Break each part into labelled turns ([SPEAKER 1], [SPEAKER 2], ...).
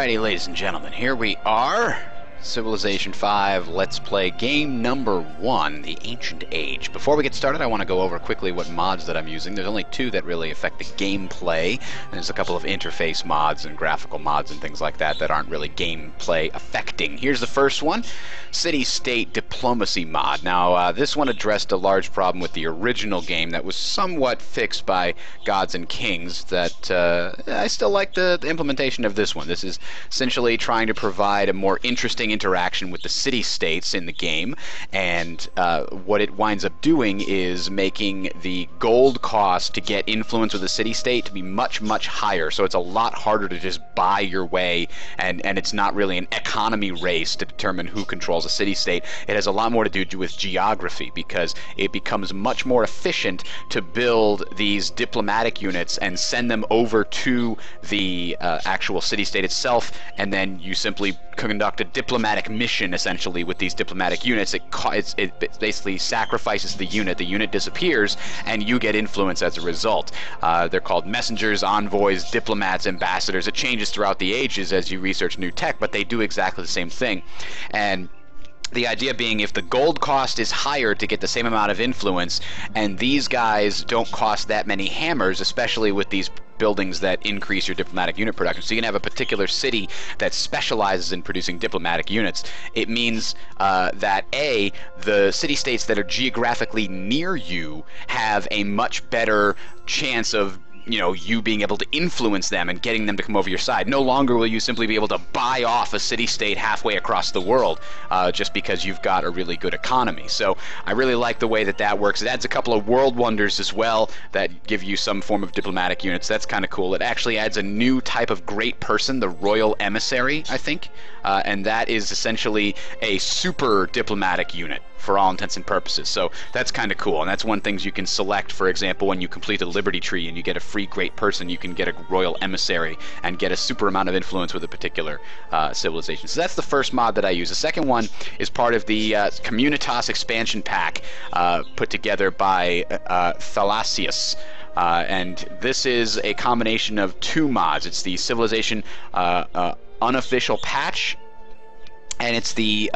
[SPEAKER 1] Alrighty, ladies and gentlemen, here we are. Civilization 5 Let's Play game number 1, The Ancient Age. Before we get started, I want to go over quickly what mods that I'm using. There's only two that really affect the gameplay. There's a couple of interface mods and graphical mods and things like that that aren't really gameplay affecting. Here's the first one, City-State Diplomacy mod. Now, this one addressed a large problem with the original game that was somewhat fixed by Gods and Kings that I still like the implementation of this one. This is essentially trying to provide a more interesting interaction with the city-states in the game, and what it winds up doing is making the gold cost to get influence with a city-state to be much, much higher. So it's a lot harder to just buy your way, and it's not really an economy race to determine who controls a city-state. It has a lot more to do with geography, because it becomes much more efficient to build these diplomatic units and send them over to the actual city-state itself, and then you simply conduct a diplomatic mission essentially with these diplomatic units. It basically sacrifices the unit disappears, and you get influence as a result. They're called messengers, envoys, diplomats, ambassadors. It changes throughout the ages as you research new tech, but they do exactly the same thing. And the idea being, if the gold cost is higher to get the same amount of influence, and these guys don't cost that many hammers, especially with these buildings that increase your diplomatic unit production. So you can have a particular city that specializes in producing diplomatic units. It means that A, the city-states that are geographically near you have a much better chance of you being able to influence them and getting them to come over your side. No longer will you simply be able to buy off a city-state halfway across the world just because you've got a really good economy. So I really like the way that works. It adds a couple of world wonders as well that give you some form of diplomatic units. That's kind of cool. It actually adds a new type of great person, the Royal Emissary, I think, and that is essentially a super diplomatic unit for all intents and purposes. So that's kind of cool, and that's one thing you can select. For example, when you complete a Liberty Tree and you get a free great person, you can get a Royal Emissary and get a super amount of influence with a particular civilization. So that's the first mod that I use. The second one is part of the Communitas expansion pack put together by Thalassius. And this is a combination of two mods. It's the Civilization unofficial patch, and it's the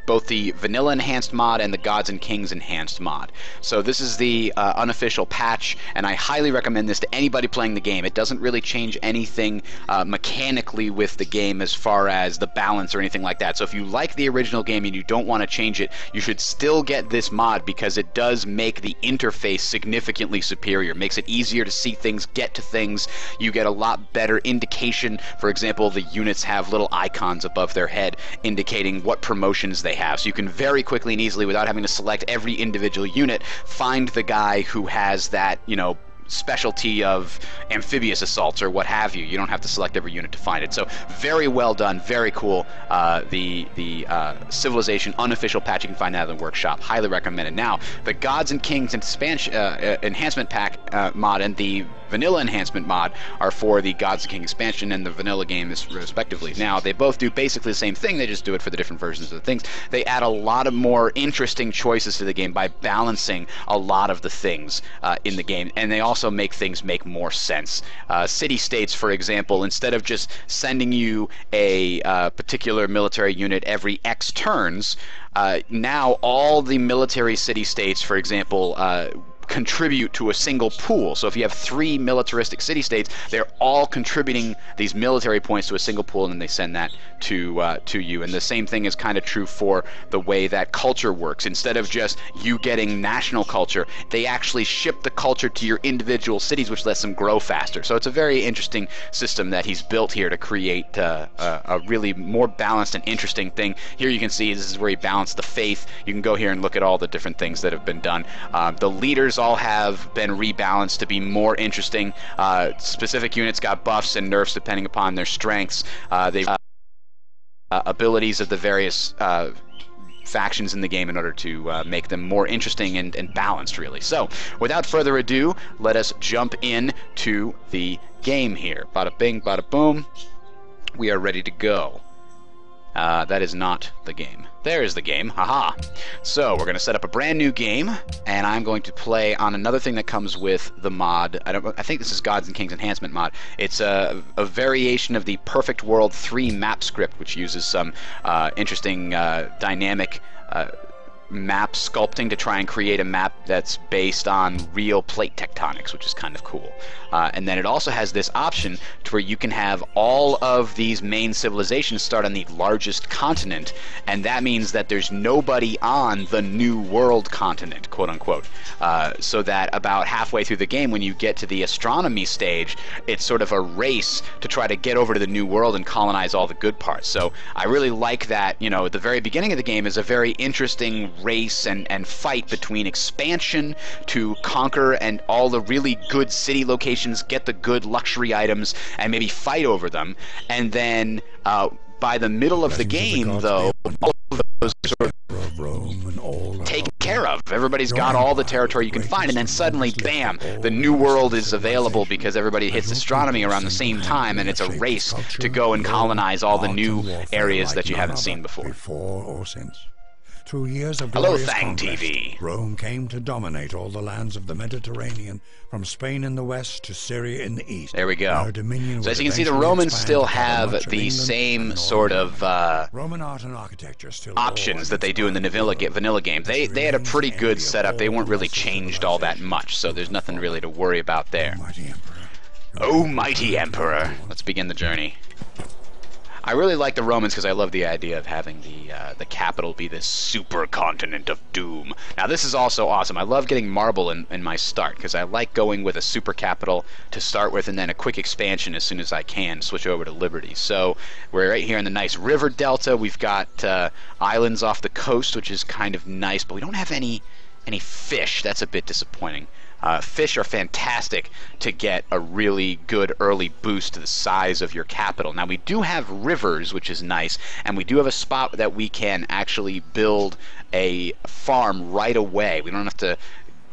[SPEAKER 1] both the Vanilla Enhanced mod and the Gods and Kings Enhanced mod. So this is the unofficial patch, and I highly recommend this to anybody playing the game. It doesn't really change anything mechanically with the game as far as the balance or anything like that. So if you like the original game and you don't want to change it, you should still get this mod, because it does make the interface significantly superior. It makes it easier to see things, get to things. You get a lot better indication. For example, the units have little icons above their head indicating what promotions they have, so you can very quickly and easily, without having to select every individual unit, find the guy who has that, specialty of amphibious assaults or what have you. You don't have to select every unit to find it. So very well done, very cool. The Civilization unofficial patch, you can find that in the workshop. Highly recommended. Now, the Gods and Kings Enhancement Pack mod and the Vanilla Enhancement mod are for the Gods and Kings expansion and the Vanilla game respectively. Now, they both do basically the same thing, they just do it for the different versions of the things. They add a lot of more interesting choices to the game by balancing a lot of the things in the game, and they also make things make more sense. City-states, for example, instead of just sending you a particular military unit every X turns, now all the military city-states, for example, contribute to a single pool. So if you have 3 militaristic city-states, they're all contributing these military points to a single pool, and then they send that to you. And the same thing is kind of true for the way that culture works. Instead of just you getting national culture, they actually ship the culture to your individual cities, which lets them grow faster. So it's a very interesting system that he's built here to create a really more balanced and interesting thing. Here you can see this is where he balanced the faith. You can go here and look at all the different things that have been done. The leaders all have been rebalanced to be more interesting. Specific units got buffs and nerfs depending upon their strengths. They've abilities of the various factions in the game in order to make them more interesting and balanced, really. So, without further ado, let us jump in to the game here. Bada bing, bada boom. We are ready to go. That is not the game. There is the game. Haha. So we're going to set up a brand new game, and I'm going to play on another thing that comes with the mod. I think this is Gods and Kings Enhancement mod. It's a variation of the Perfect World 3 map script, which uses some interesting dynamic map sculpting to try and create a map that's based on real plate tectonics, which is kind of cool. And then it also has this option to where you can have all of these main civilizations start on the largest continent, and that means that there's nobody on the New World continent, quote unquote. So that about halfway through the game, when you get to the astronomy stage, it's sort of a race to try to get over to the New World and colonize all the good parts. So I really like that, you know, at the very beginning of the game is a very interesting race and fight between expansion to conquer and all the really good city locations, get the good luxury items, and maybe fight over them. And then by the middle of the game, though, all of those sort of taken care of. Everybody's got all the territory you can find, and then suddenly, bam, the New World is available because everybody hits astronomy around the same time, and it's a race to go and colonize all the new areas that you haven't seen before.
[SPEAKER 2] Through years of
[SPEAKER 1] Hello,
[SPEAKER 2] glorious
[SPEAKER 1] Thang
[SPEAKER 2] conquest,
[SPEAKER 1] TV.
[SPEAKER 2] Rome came to dominate all the lands of the Mediterranean, from Spain in the west to Syria in the east.
[SPEAKER 1] There we go.
[SPEAKER 2] Her dominion
[SPEAKER 1] So
[SPEAKER 2] would
[SPEAKER 1] as you can see, the
[SPEAKER 2] eventually
[SPEAKER 1] Romans
[SPEAKER 2] expand
[SPEAKER 1] still
[SPEAKER 2] to cover
[SPEAKER 1] have
[SPEAKER 2] much of
[SPEAKER 1] the
[SPEAKER 2] England
[SPEAKER 1] same
[SPEAKER 2] and
[SPEAKER 1] sort
[SPEAKER 2] Northern
[SPEAKER 1] of
[SPEAKER 2] Roman art and architecture still
[SPEAKER 1] options that they do in the vanilla game. They had a pretty good setup. They weren't really changed all that much, so there's nothing really to worry about there.
[SPEAKER 2] Mighty Emperor.
[SPEAKER 1] Oh, mighty Emperor. Let's begin the journey. I really like the Romans because I love the idea of having the capital be this supercontinent of doom. Now this is also awesome. I love getting marble in my start because I like going with a super capital to start with and then a quick expansion as soon as I can, switch over to Liberty. So we're right here in the nice river delta. We've got islands off the coast, which is kind of nice, but we don't have any fish. That's a bit disappointing. Fish are fantastic to get a really good early boost to the size of your capital. Now we do have rivers, which is nice, and we do have a spot that we can actually build a farm right away. We don't have to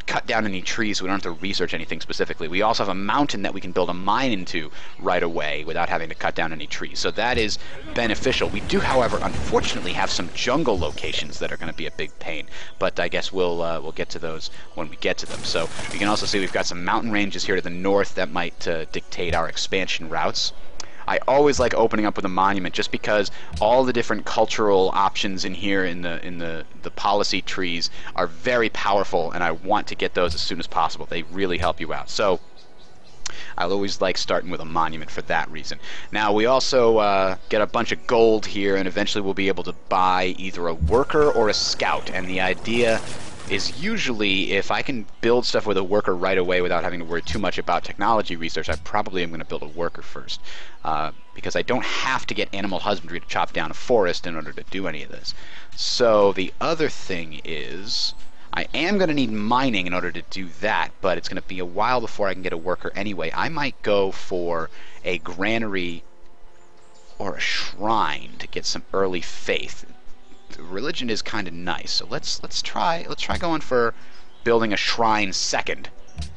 [SPEAKER 1] cut down any trees, so we don't have to research anything specifically. We also have a mountain that we can build a mine into right away without having to cut down any trees. So that is beneficial. We do, however, unfortunately have some jungle locations that are going to be a big pain, but I guess we'll get to those when we get to them. So you can also see we've got some mountain ranges here to the north that might dictate our expansion routes. I always like opening up with a monument just because all the different cultural options in here in the policy trees are very powerful, and I want to get those as soon as possible. They really help you out. So I'll always like starting with a monument for that reason. Now we also get a bunch of gold here, and eventually we'll be able to buy either a worker or a scout, and the idea is usually if I can build stuff with a worker right away without having to worry too much about technology research, I probably am going to build a worker first, because I don't have to get animal husbandry to chop down a forest in order to do any of this. So the other thing is I am going to need mining in order to do that, but it's going to be a while before I can get a worker anyway. I might go for a granary or a shrine to get some early faith. Religion is kind of nice, so let's try going for building a shrine second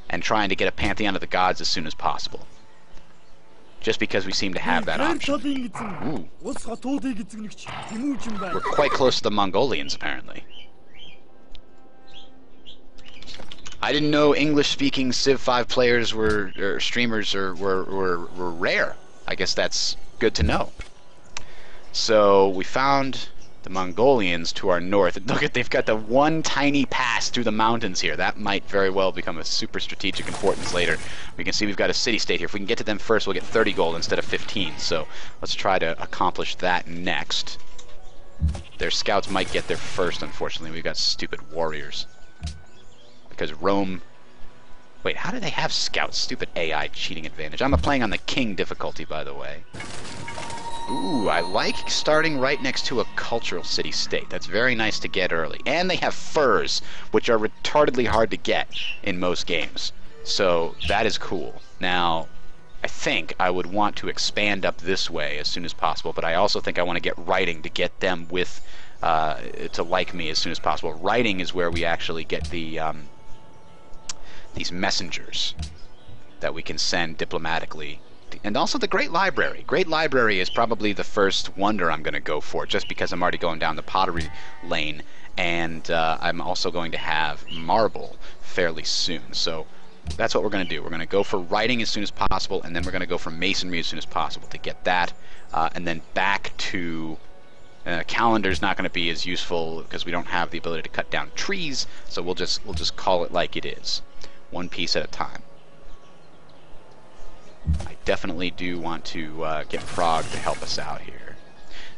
[SPEAKER 1] and trying to get a pantheon of the gods as soon as possible, just because we seem to have that option. Ooh. We're quite close to the Mongolians, apparently. I didn't know English-speaking Civ 5 players or streamers were rare. I guess that's good to know. So we found the Mongolians to our north. Look at, they've got the one tiny pass through the mountains here. That might very well become a super strategic importance later. We can see we've got a city-state here. If we can get to them first, we'll get 30 gold instead of 15. So let's try to accomplish that next. Their scouts might get there first, unfortunately. We've got stupid warriors. Because Rome... Wait, how do they have scouts? Stupid AI cheating advantage. I'm playing on the king difficulty, by the way. Ooh, I like starting right next to a cultural city-state. That's very nice to get early. And they have furs, which are retardedly hard to get in most games. So that is cool. Now, I think I would want to expand up this way as soon as possible, but I also think I want to get writing to get them with to like me as soon as possible. Writing is where we actually get the these messengers that we can send diplomatically And also the Great Library. Great Library is probably the first wonder I'm going to go for, just because I'm already going down the pottery lane, and I'm also going to have marble fairly soon. So that's what we're going to do. We're going to go for writing as soon as possible, and then we're going to go for masonry as soon as possible to get that, and then back to... calendar's not going to be as useful because we don't have the ability to cut down trees, so we'll just call it like it is, one piece at a time. I definitely do want to get Prague to help us out here.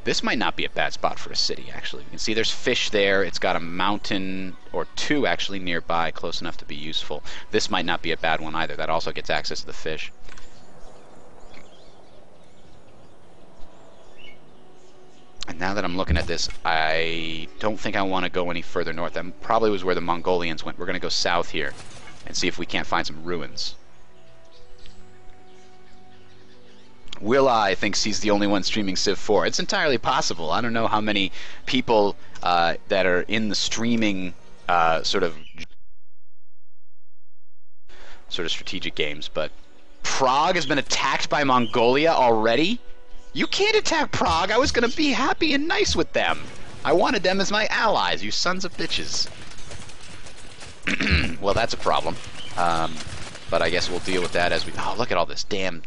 [SPEAKER 1] This might not be a bad spot for a city, actually. You can see there's fish there. It's got a mountain or two actually nearby, close enough to be useful. This might not be a bad one either. That also gets access to the fish. And now that I'm looking at this, I don't think I want to go any further north. That probably was where the Mongolians went. We're going to go south here and see if we can't find some ruins. Will I thinks he's the only one streaming Civ 4. It's entirely possible. I don't know how many people that are in the streaming sort of strategic games, but Prague has been attacked by Mongolia already? You can't attack Prague! I was gonna be happy and nice with them! I wanted them as my allies, you sons of bitches. Well, that's a problem. But I guess we'll deal with that as we... Oh, look at all this damn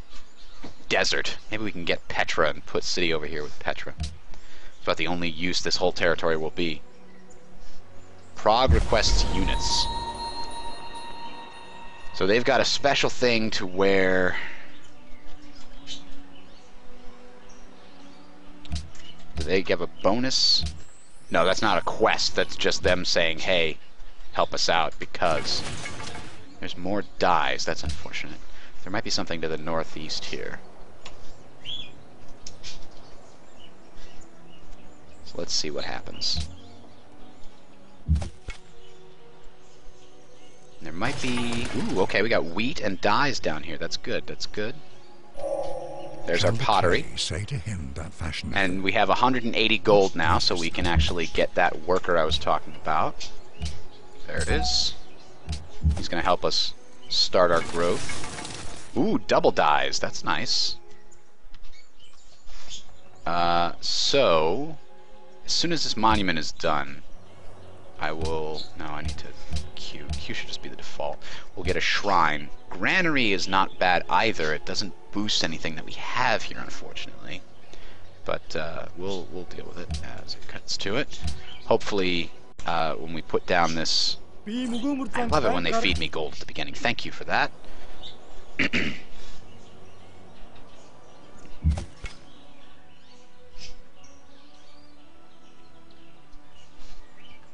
[SPEAKER 1] desert. Maybe we can get Petra and put city over here with Petra. It's about the only use this whole territory will be. Prague requests units. So they've got a special thing to where... Do they give a bonus? No, that's not a quest. That's just them saying, hey, help us out, because there's more dyes. That's unfortunate. There might be something to the northeast here. So let's see what happens. There might be... Ooh, okay, we got wheat and dyes down here. That's good, that's good. There's our pottery.
[SPEAKER 2] Say to him that fashion.
[SPEAKER 1] And we have 180 gold now, so we can actually get that worker I was talking about. There it is. He's going to help us start our growth. Ooh, double dyes. That's nice. So, as soon as this monument is done, I will... No, I need to... Q. Q should just be the default. We'll get a shrine. Granary is not bad either. It doesn't boost anything that we have here, unfortunately. But we'll deal with it as it cuts to it. Hopefully, when we put down this... I love it when they feed me gold at the beginning. Thank you for that.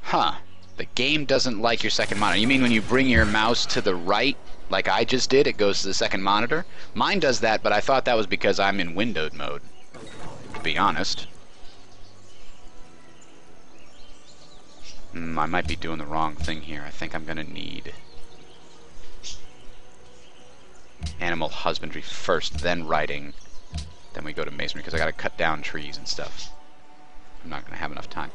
[SPEAKER 1] Huh. The game doesn't like your second monitor. You mean when you bring your mouse to the right, like I just did, it goes to the second monitor? Mine does that, but I thought that was because I'm in windowed mode, to be honest. I might be doing the wrong thing here. I think I'm going to need animal husbandry first, then writing, then we go to masonry, because I got to cut down trees and stuff. I'm not going to have enough time.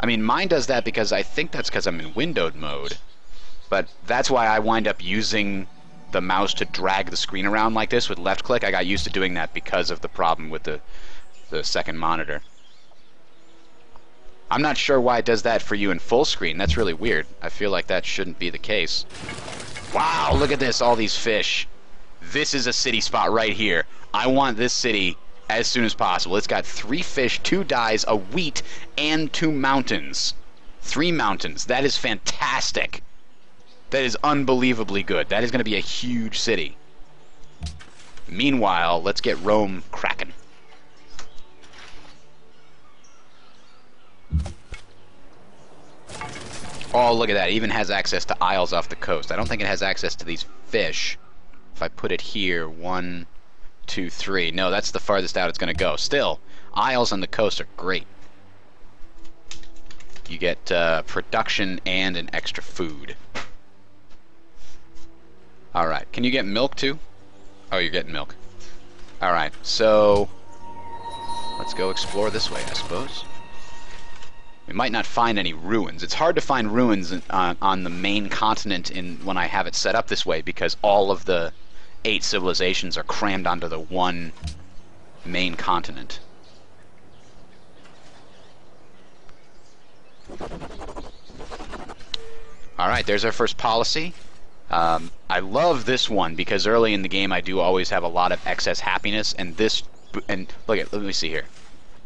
[SPEAKER 1] I mean, mine does that because I think that's because I'm in windowed mode, but that's why I wind up using the mouse to drag the screen around like this with left click. I got used to doing that because of the problem with the second monitor. I'm not sure why it does that for you in full screen. That's really weird. I feel like that shouldn't be the case. Wow, look at this, all these fish. This is a city spot right here. I want this city as soon as possible. It's got 3 fish, 2 dyes, a wheat, and 2 mountains. 3 mountains. That is fantastic. That is unbelievably good. That is going to be a huge city. Meanwhile, let's get Rome cracking. Oh, look at that. It even has access to isles off the coast. I don't think it has access to these fish. If I put it here, 1, 2, 3. No, that's the farthest out it's going to go. Still, isles on the coast are great. You get production and an extra food. Alright, can you get milk too? Oh, you're getting milk. Alright, so let's go explore this way, I suppose. We might not find any ruins. It's hard to find ruins on the main continent when I have it set up this way, because all of the 8 civilizations are crammed onto the one main continent. Alright, there's our first policy. I love this one because early in the game I do always have a lot of excess happiness, and let me see here.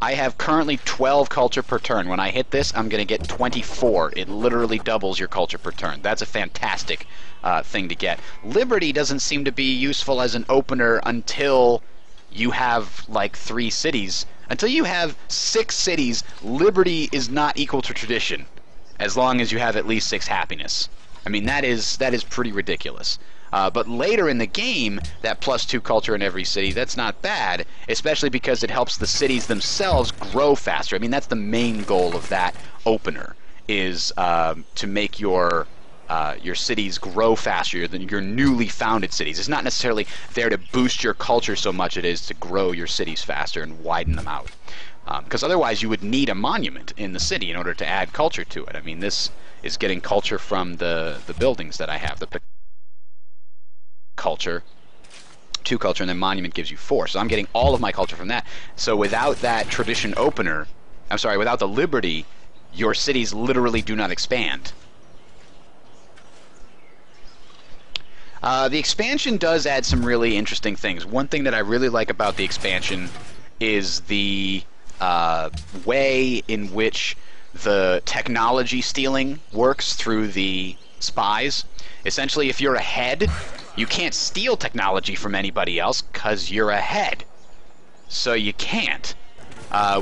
[SPEAKER 1] I have currently 12 culture per turn. When I hit this, I'm going to get 24. It literally doubles your culture per turn. That's a fantastic thing to get. Liberty doesn't seem to be useful as an opener until you have like 3 cities. Until you have 6 cities, Liberty is not equal to tradition, as long as you have at least 6 happiness. I mean, that is pretty ridiculous. But later in the game, that +2 culture in every city, that's not bad, especially because it helps the cities themselves grow faster. I mean, that's the main goal of that opener, is to make your cities grow faster than your newly founded cities. It's not necessarily there to boost your culture so much it is to grow your cities faster and widen them out. Because otherwise you would need a monument in the city in order to add culture to it. I mean, this is getting culture from the buildings that I have. The culture, 2 culture, and then monument gives you 4. So I'm getting all of my culture from that. So without that tradition opener, I'm sorry, without the liberty, your cities literally do not expand. The expansion does add some really interesting things. One thing that I really like about the expansion is the way in which the technology stealing works through the spies. Essentially, if you're ahead, you can't steal technology from anybody else because you're ahead. So you can't.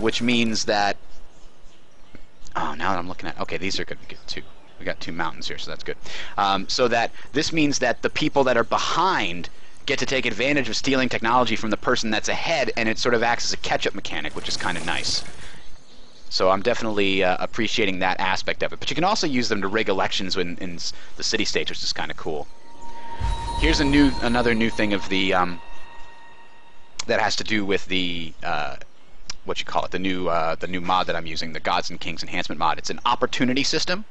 [SPEAKER 1] Which means that... Oh, now that I'm looking at... Okay, these are going to be good too. We got 2 mountains here, so that's good. So that this means that the people that are behind get to take advantage of stealing technology from the person that's ahead, and it sort of acts as a catch-up mechanic, which is kind of nice. So I'm definitely appreciating that aspect of it. But you can also use them to rig elections in the city-states, which is kind of cool. Here's another new thing of the that has to do with the what you call it, the new mod that I'm using, the Gods and Kings enhancement mod. It's an opportunity system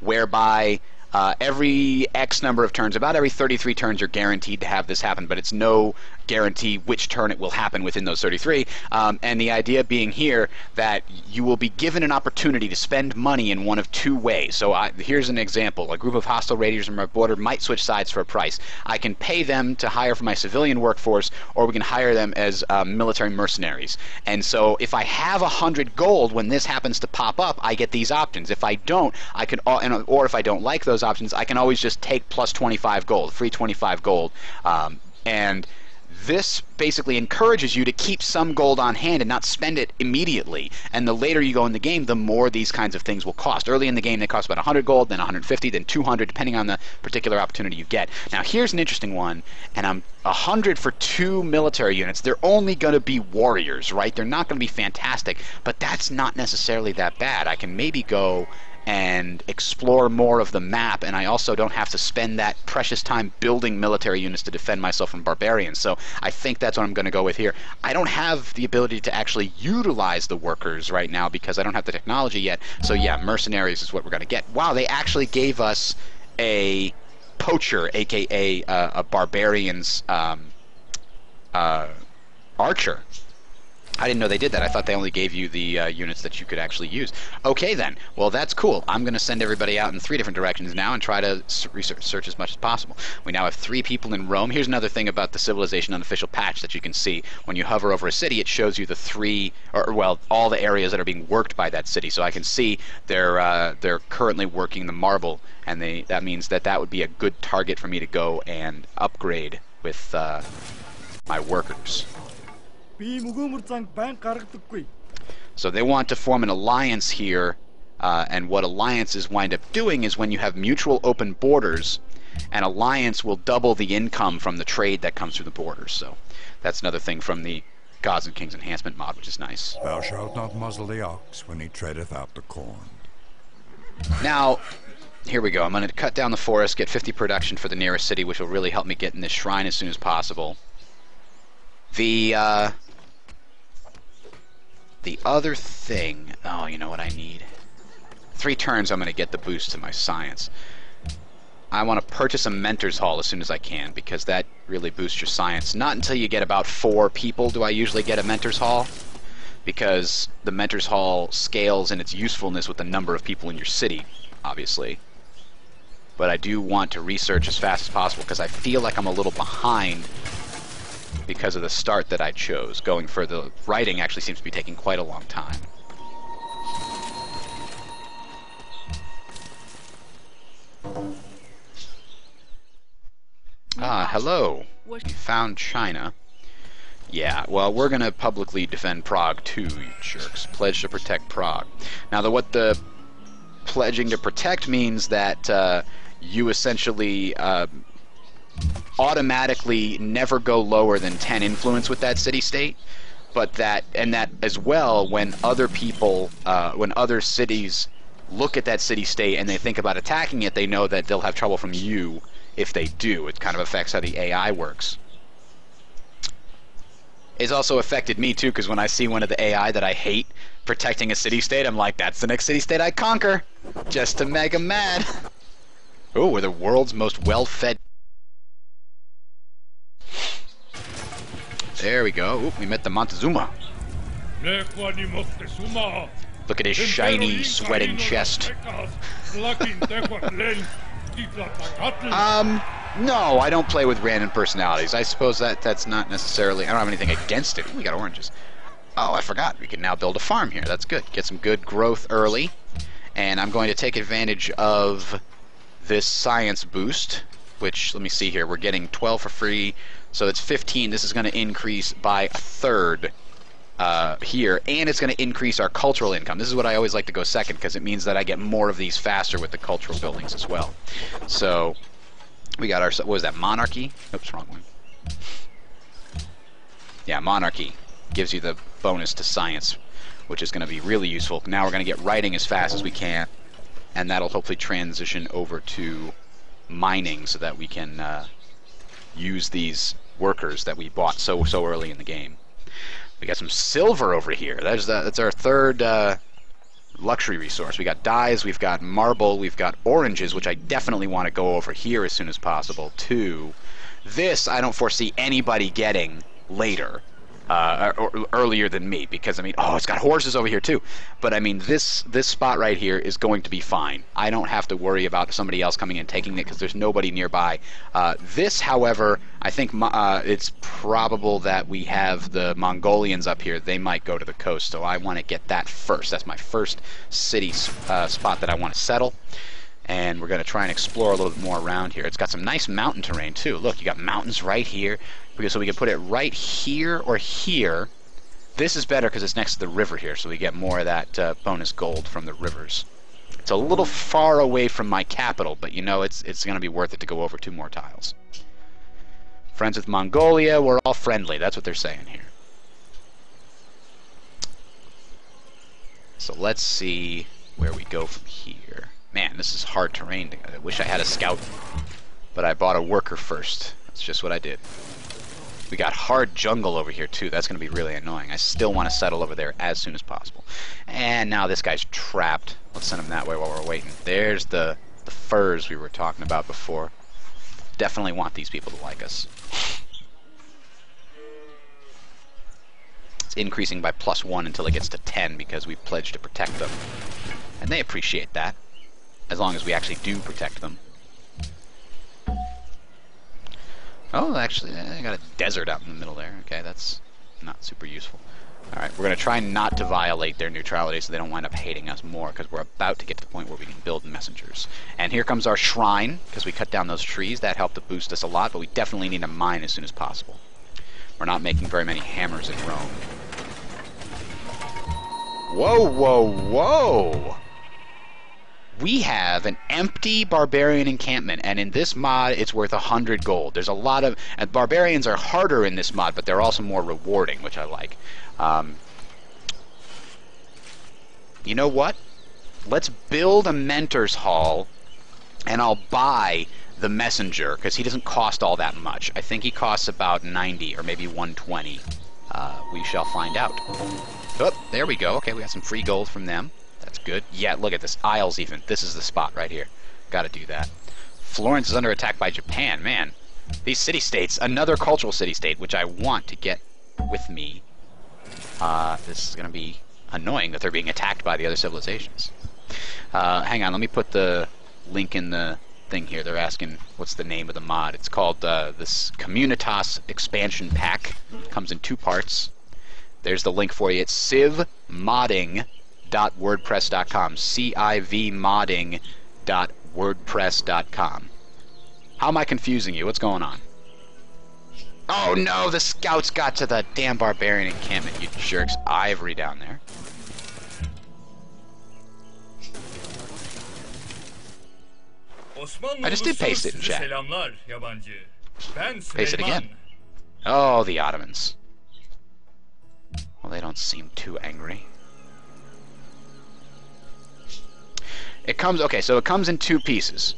[SPEAKER 1] whereby every X number of turns, about every 33 turns, you're guaranteed to have this happen, but it's no guarantee which turn it will happen within those 33. And the idea being here that you will be given an opportunity to spend money in one of 2 ways. So here's an example. A group of hostile raiders on my border might switch sides for a price. I can pay them to hire for my civilian workforce, or we can hire them as military mercenaries. And so if I have 100 gold, when this happens to pop up, I get these options. If I don't, I can, or if I don't like those options, I can always just take plus 25 gold, free 25 gold. And this basically encourages you to keep some gold on hand and not spend it immediately. And the later you go in the game, the more these kinds of things will cost. Early in the game, they cost about 100 gold, then 150, then 200, depending on the particular opportunity you get. Now, here's an interesting one, and I'm 100 for 2 military units. They're only going to be warriors, right? They're not going to be fantastic, but that's not necessarily that bad. I can maybe go and explore more of the map, and I also don't have to spend that precious time building military units to defend myself from barbarians. So I think that's what I'm going to go with here. I don't have the ability to actually utilize the workers right now because I don't have the technology yet. So yeah, mercenaries is what we're going to get. Wow, they actually gave us a poacher, aka a barbarian's archer. I didn't know they did that. I thought they only gave you the units that you could actually use. Okay then. Well, that's cool. I'm going to send everybody out in 3 different directions now and try to research as much as possible. We now have 3 people in Rome. Here's another thing about the Civilization Unofficial patch that you can see. When you hover over a city, it shows you the 3, or well, all the areas that are being worked by that city. So I can see they're currently working the marble, and that means that would be a good target for me to go and upgrade with my workers. So they want to form an alliance here, and what alliances wind up doing is when you have mutual open borders, an alliance will double the income from the trade that comes through the borders. So that's another thing from the Gods and Kings enhancement mod, which is nice.
[SPEAKER 2] Thou shalt not muzzle the ox when he treadeth out the corn.
[SPEAKER 1] Now, here we go. I'm going to cut down the forest, get 50 production for the nearest city, which will really help me get in this shrine as soon as possible. The other thing... Oh, you know what I need? 3 turns I'm going to get the boost to my science. I want to purchase a Mentor's Hall as soon as I can, because that really boosts your science. Not until you get about 4 people do I usually get a Mentor's Hall, because the Mentor's Hall scales in its usefulness with the number of people in your city, obviously. But I do want to research as fast as possible, because I feel like I'm a little behind because of the start that I chose. Going for the writing actually seems to be taking quite a long time. Ah, hello. You found China. Yeah, well, we're going to publicly defend Prague too, you jerks. Pledge to protect Prague. Now, what the pledging to protect means that you essentially automatically never go lower than 10 influence with that city-state, but that as well, when other people, when other cities look at that city-state and they think about attacking it, they know that they'll have trouble from you if they do. It kind of affects how the AI works. It's also affected me too, because when I see one of the AI that I hate protecting a city-state, I'm like, that's the next city-state I conquer, just to make them mad. Oh, we're the world's most well-fed. There we go. Ooh, we met the Montezuma. Look at his shiny, sweating chest. No, I don't play with random personalities. I suppose that's not necessarily... I don't have anything against it. Ooh, we got oranges. Oh, I forgot. We can now build a farm here. That's good. Get some good growth early. And I'm going to take advantage of this science boost, which, let me see here, we're getting 12 for free, so it's 15. This is going to increase by a third here, and it's going to increase our cultural income. This is what I always like to go second, because it means that I get more of these faster with the cultural buildings as well. So we got our, what was that, monarchy? Oops, wrong one. Yeah, monarchy gives you the bonus to science, which is going to be really useful. Now we're going to get writing as fast as we can, and that'll hopefully transition over to mining so that we can use these workers that we bought so early in the game. We got some silver over here. That's our third luxury resource. We got dyes, we've got marble, we've got oranges, which I definitely want to go over here as soon as possible too. This I don't foresee anybody getting later. Or earlier than me, because I mean, oh, it's got horses over here too. But I mean, this spot right here is going to be fine. I don't have to worry about somebody else coming and taking it because there's nobody nearby. This, however, I think it's probable that we have the Mongolians up here. They might go to the coast, so I want to get that first. That's my first city spot that I want to settle. And we're going to try and explore a little bit more around here. It's got some nice mountain terrain too. Look, you got mountains right here. So we can put it right here or here. This is better because it's next to the river here, so we get more of that bonus gold from the rivers. It's a little far away from my capital, but you know, it's going to be worth it to go over 2 more tiles. Friends with Mongolia, we're all friendly. That's what they're saying here. So let's see where we go from here. Man, this is hard terrain. I wish I had a scout, but I bought a worker first. That's just what I did. We got hard jungle over here too. That's going to be really annoying. I still want to settle over there as soon as possible. And now this guy's trapped. Let's send him that way while we're waiting. There's the furs we were talking about before. Definitely want these people to like us. It's increasing by +1 until it gets to 10 because we pledged to protect them. And they appreciate that, as long as we actually do protect them. Oh, actually, I got a desert out in the middle there. Okay, that's not super useful. Alright, we're going to try not to violate their neutrality so they don't wind up hating us more, because we're about to get to the point where we can build messengers. And here comes our shrine, because we cut down those trees. That helped to boost us a lot, but we definitely need a mine as soon as possible. We're not making very many hammers in Rome. Whoa, whoa, whoa! We have an empty barbarian encampment, and in this mod it's worth 100 gold. There's a lot of... And barbarians are harder in this mod, but they're also more rewarding, which I like. You know what? Let's build a Mentor's Hall, and I'll buy the messenger, because he doesn't cost all that much. I think he costs about 90 or maybe 120. We shall find out. Oh, there we go. Okay, we got some free gold from them. That's good. Yeah, look at this. Isles even. This is the spot right here. Gotta do that. Florence is under attack by Japan. Man, these city-states, another cultural city-state, which I want to get with me. This is going to be annoying that they're being attacked by the other civilizations. Hang on, let me put the link in the thing here. They're asking what's the name of the mod. It's called this Communitas Expansion Pack. It comes in 2 parts. There's the link for you. It's civmodding.wordpress.com. civmodding.wordpress.com. How am I confusing you? What's going on? Oh no, the scouts got to the damn barbarian encampment, you jerks. Ivory down there. I just did paste it in chat. Paste it again. Oh, the Ottomans. Well, they don't seem too angry. It comes, okay, so it comes in 2 pieces.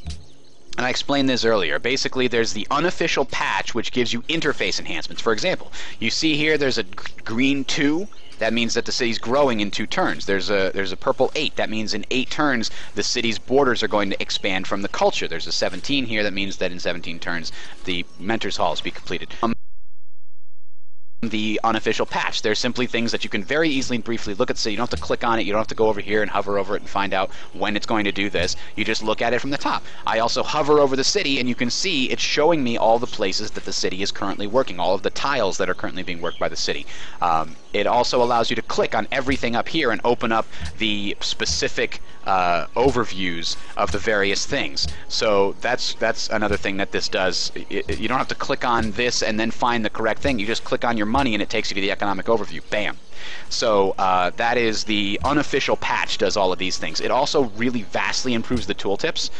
[SPEAKER 1] And I explained this earlier. Basically, there's the unofficial patch, which gives you interface enhancements. For example, you see here there's a green 2. That means that the city's growing in 2 turns. There's a purple 8. That means in 8 turns, the city's borders are going to expand from the culture. There's a 17 here. That means that in 17 turns, the Mentor's Halls be completed. The unofficial patch. There's simply things that you can very easily and briefly look at. So you don't have to click on it. You don't have to go over here and hover over it and find out when it's going to do this. You just look at it from the top. I also hover over the city, and you can see it's showing me all the places that the city is currently working, all of the tiles that are currently being worked by the city. It also allows you to click on everything up here and open up the specific overviews of the various things. So that's another thing that this does. You don't have to click on this and then find the correct thing. You just click on your money and it takes you to the economic overview. Bam. So that is the unofficial patch, does all of these things. It also really vastly improves the tooltips.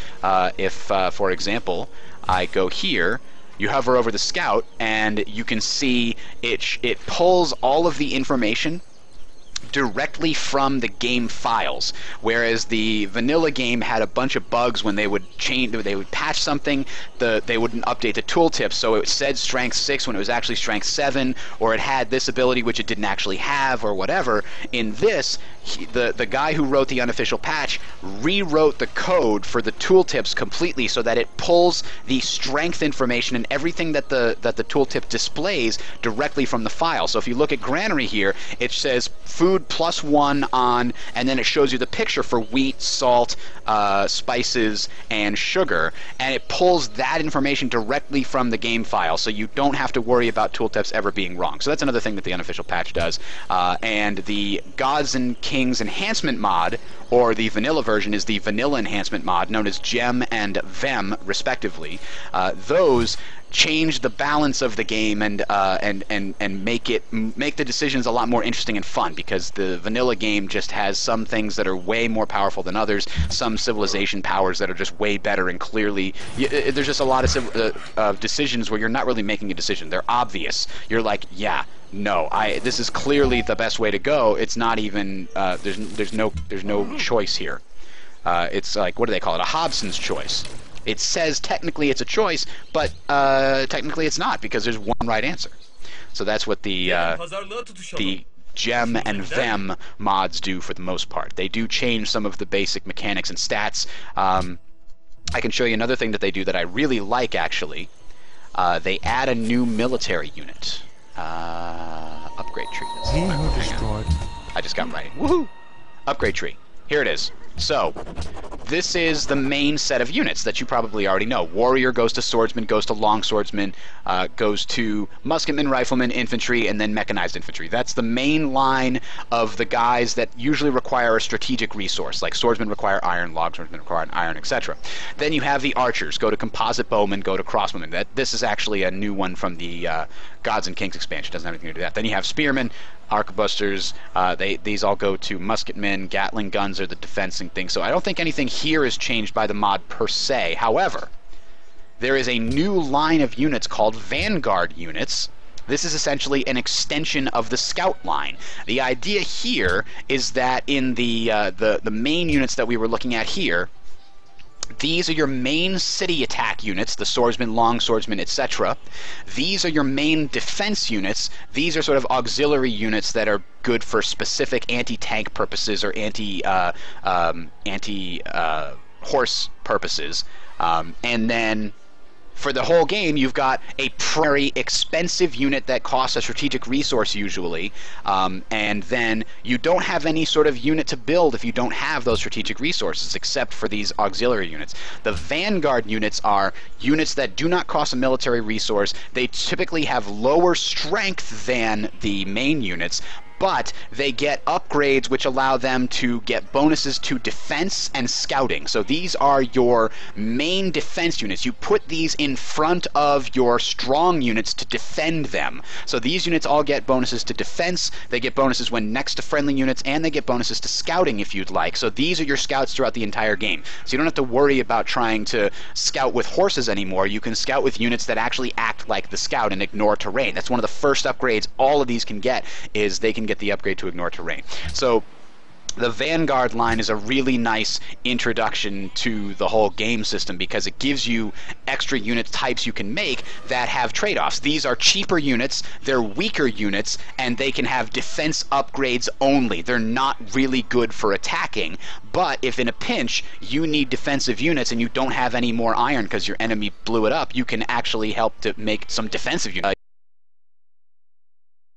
[SPEAKER 1] If, for example, I go here, you hover over the scout, and you can see it pulls all of the information directly from the game files, whereas the vanilla game had a bunch of bugs when they would patch something, they wouldn't update the tooltip, so it said strength 6 when it was actually strength 7, or it had this ability which it didn't actually have, or whatever. In this, the guy who wrote the unofficial patch rewrote the code for the tooltips completely so that it pulls the strength information and everything that the tooltip displays directly from the file. So if you look at Granary here, it says food +1 on, and then it shows you the picture for wheat, salt, spices, and sugar, and it pulls that information directly from the game file, so you don't have to worry about tooltips ever being wrong. So that's another thing that the unofficial patch does. And the Gods and Kings enhancement mod, or the vanilla version, is the vanilla enhancement mod, known as Gem and Vem, respectively. Those change the balance of the game and make the decisions a lot more interesting and fun, because the vanilla game just has some things that are way more powerful than others, some civilization powers that are just way better, and clearly there's just a lot of decisions where you're not really making a decision. They're obvious. You're like, yeah, no, this is clearly the best way to go. It's not even there's no choice here. It's like, what do they call it? A Hobson's choice. It says technically it's a choice, but technically it's not, because there's one right answer. So that's what the Gem and Vem mods do for the most part. They do change some of the basic mechanics and stats. I can show you another thing that they do that I really like, actually. They add a new military unit. Upgrade tree.
[SPEAKER 2] He who destroyed.
[SPEAKER 1] I just got right. Woohoo! Upgrade tree. Here it is. So, this is the main set of units that you probably already know. Warrior goes to swordsman, goes to longswordsman, goes to musketman, rifleman, infantry, and then mechanized infantry. That's the main line of the guys that usually require a strategic resource, like swordsmen require iron, longswordsmen require iron, etc. Then you have the archers, go to composite bowmen, go to crossbowmen. This is actually a new one from the Gods and Kings expansion. Doesn't have anything to do with that. Then you have spearmen, arquebusters. These all go to musketmen. Gatling guns are the defensing thing. So I don't think anything here is changed by the mod per se. However, there is a new line of units called Vanguard units. This is essentially an extension of the scout line. The idea here is that in the main units that we were looking at here, these are your main city attack units, the swordsman, longswordsman, etc. These are your main defense units. These are sort of auxiliary units that are good for specific anti-tank purposes or anti-horse purposes. And then for the whole game, you've got a primary expensive unit that costs a strategic resource usually, and then you don't have any sort of unit to build if you don't have those strategic resources, except for these auxiliary units. The Vanguard units are units that do not cost a military resource. They typically have lower strength than the main units, but they get upgrades which allow them to get bonuses to defense and scouting. So these are your main defense units. You put these in front of your strong units to defend them. So these units all get bonuses to defense, they get bonuses when next to friendly units, and they get bonuses to scouting if you'd like. So these are your scouts throughout the entire game. So you don't have to worry about trying to scout with horses anymore. You can scout with units that actually act like the scout and ignore terrain. That's one of the first upgrades all of these can get, is they can get the upgrade to ignore terrain. So the Vanguard line is a really nice introduction to the whole game system because it gives you extra unit types you can make that have trade-offs. These are cheaper units, they're weaker units, and they can have defense upgrades only. They're not really good for attacking, but if in a pinch you need defensive units and you don't have any more iron because your enemy blew it up, you can actually help to make some defensive units.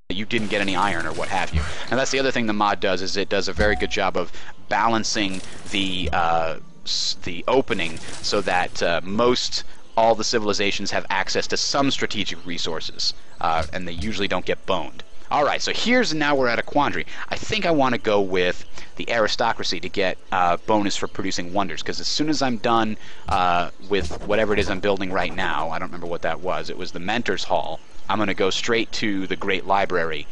[SPEAKER 1] You didn't get any iron or what have you. And that's the other thing the mod does, is it does a very good job of balancing the opening so that most all the civilizations have access to some strategic resources, and they usually don't get boned. Alright, so now we're at a quandary. I think I want to go with the aristocracy to get bonus for producing wonders, because as soon as I'm done with whatever it is I'm building right now, I don't remember what that was, it was the Mentor's Hall, I'm going to go straight to the Great Library,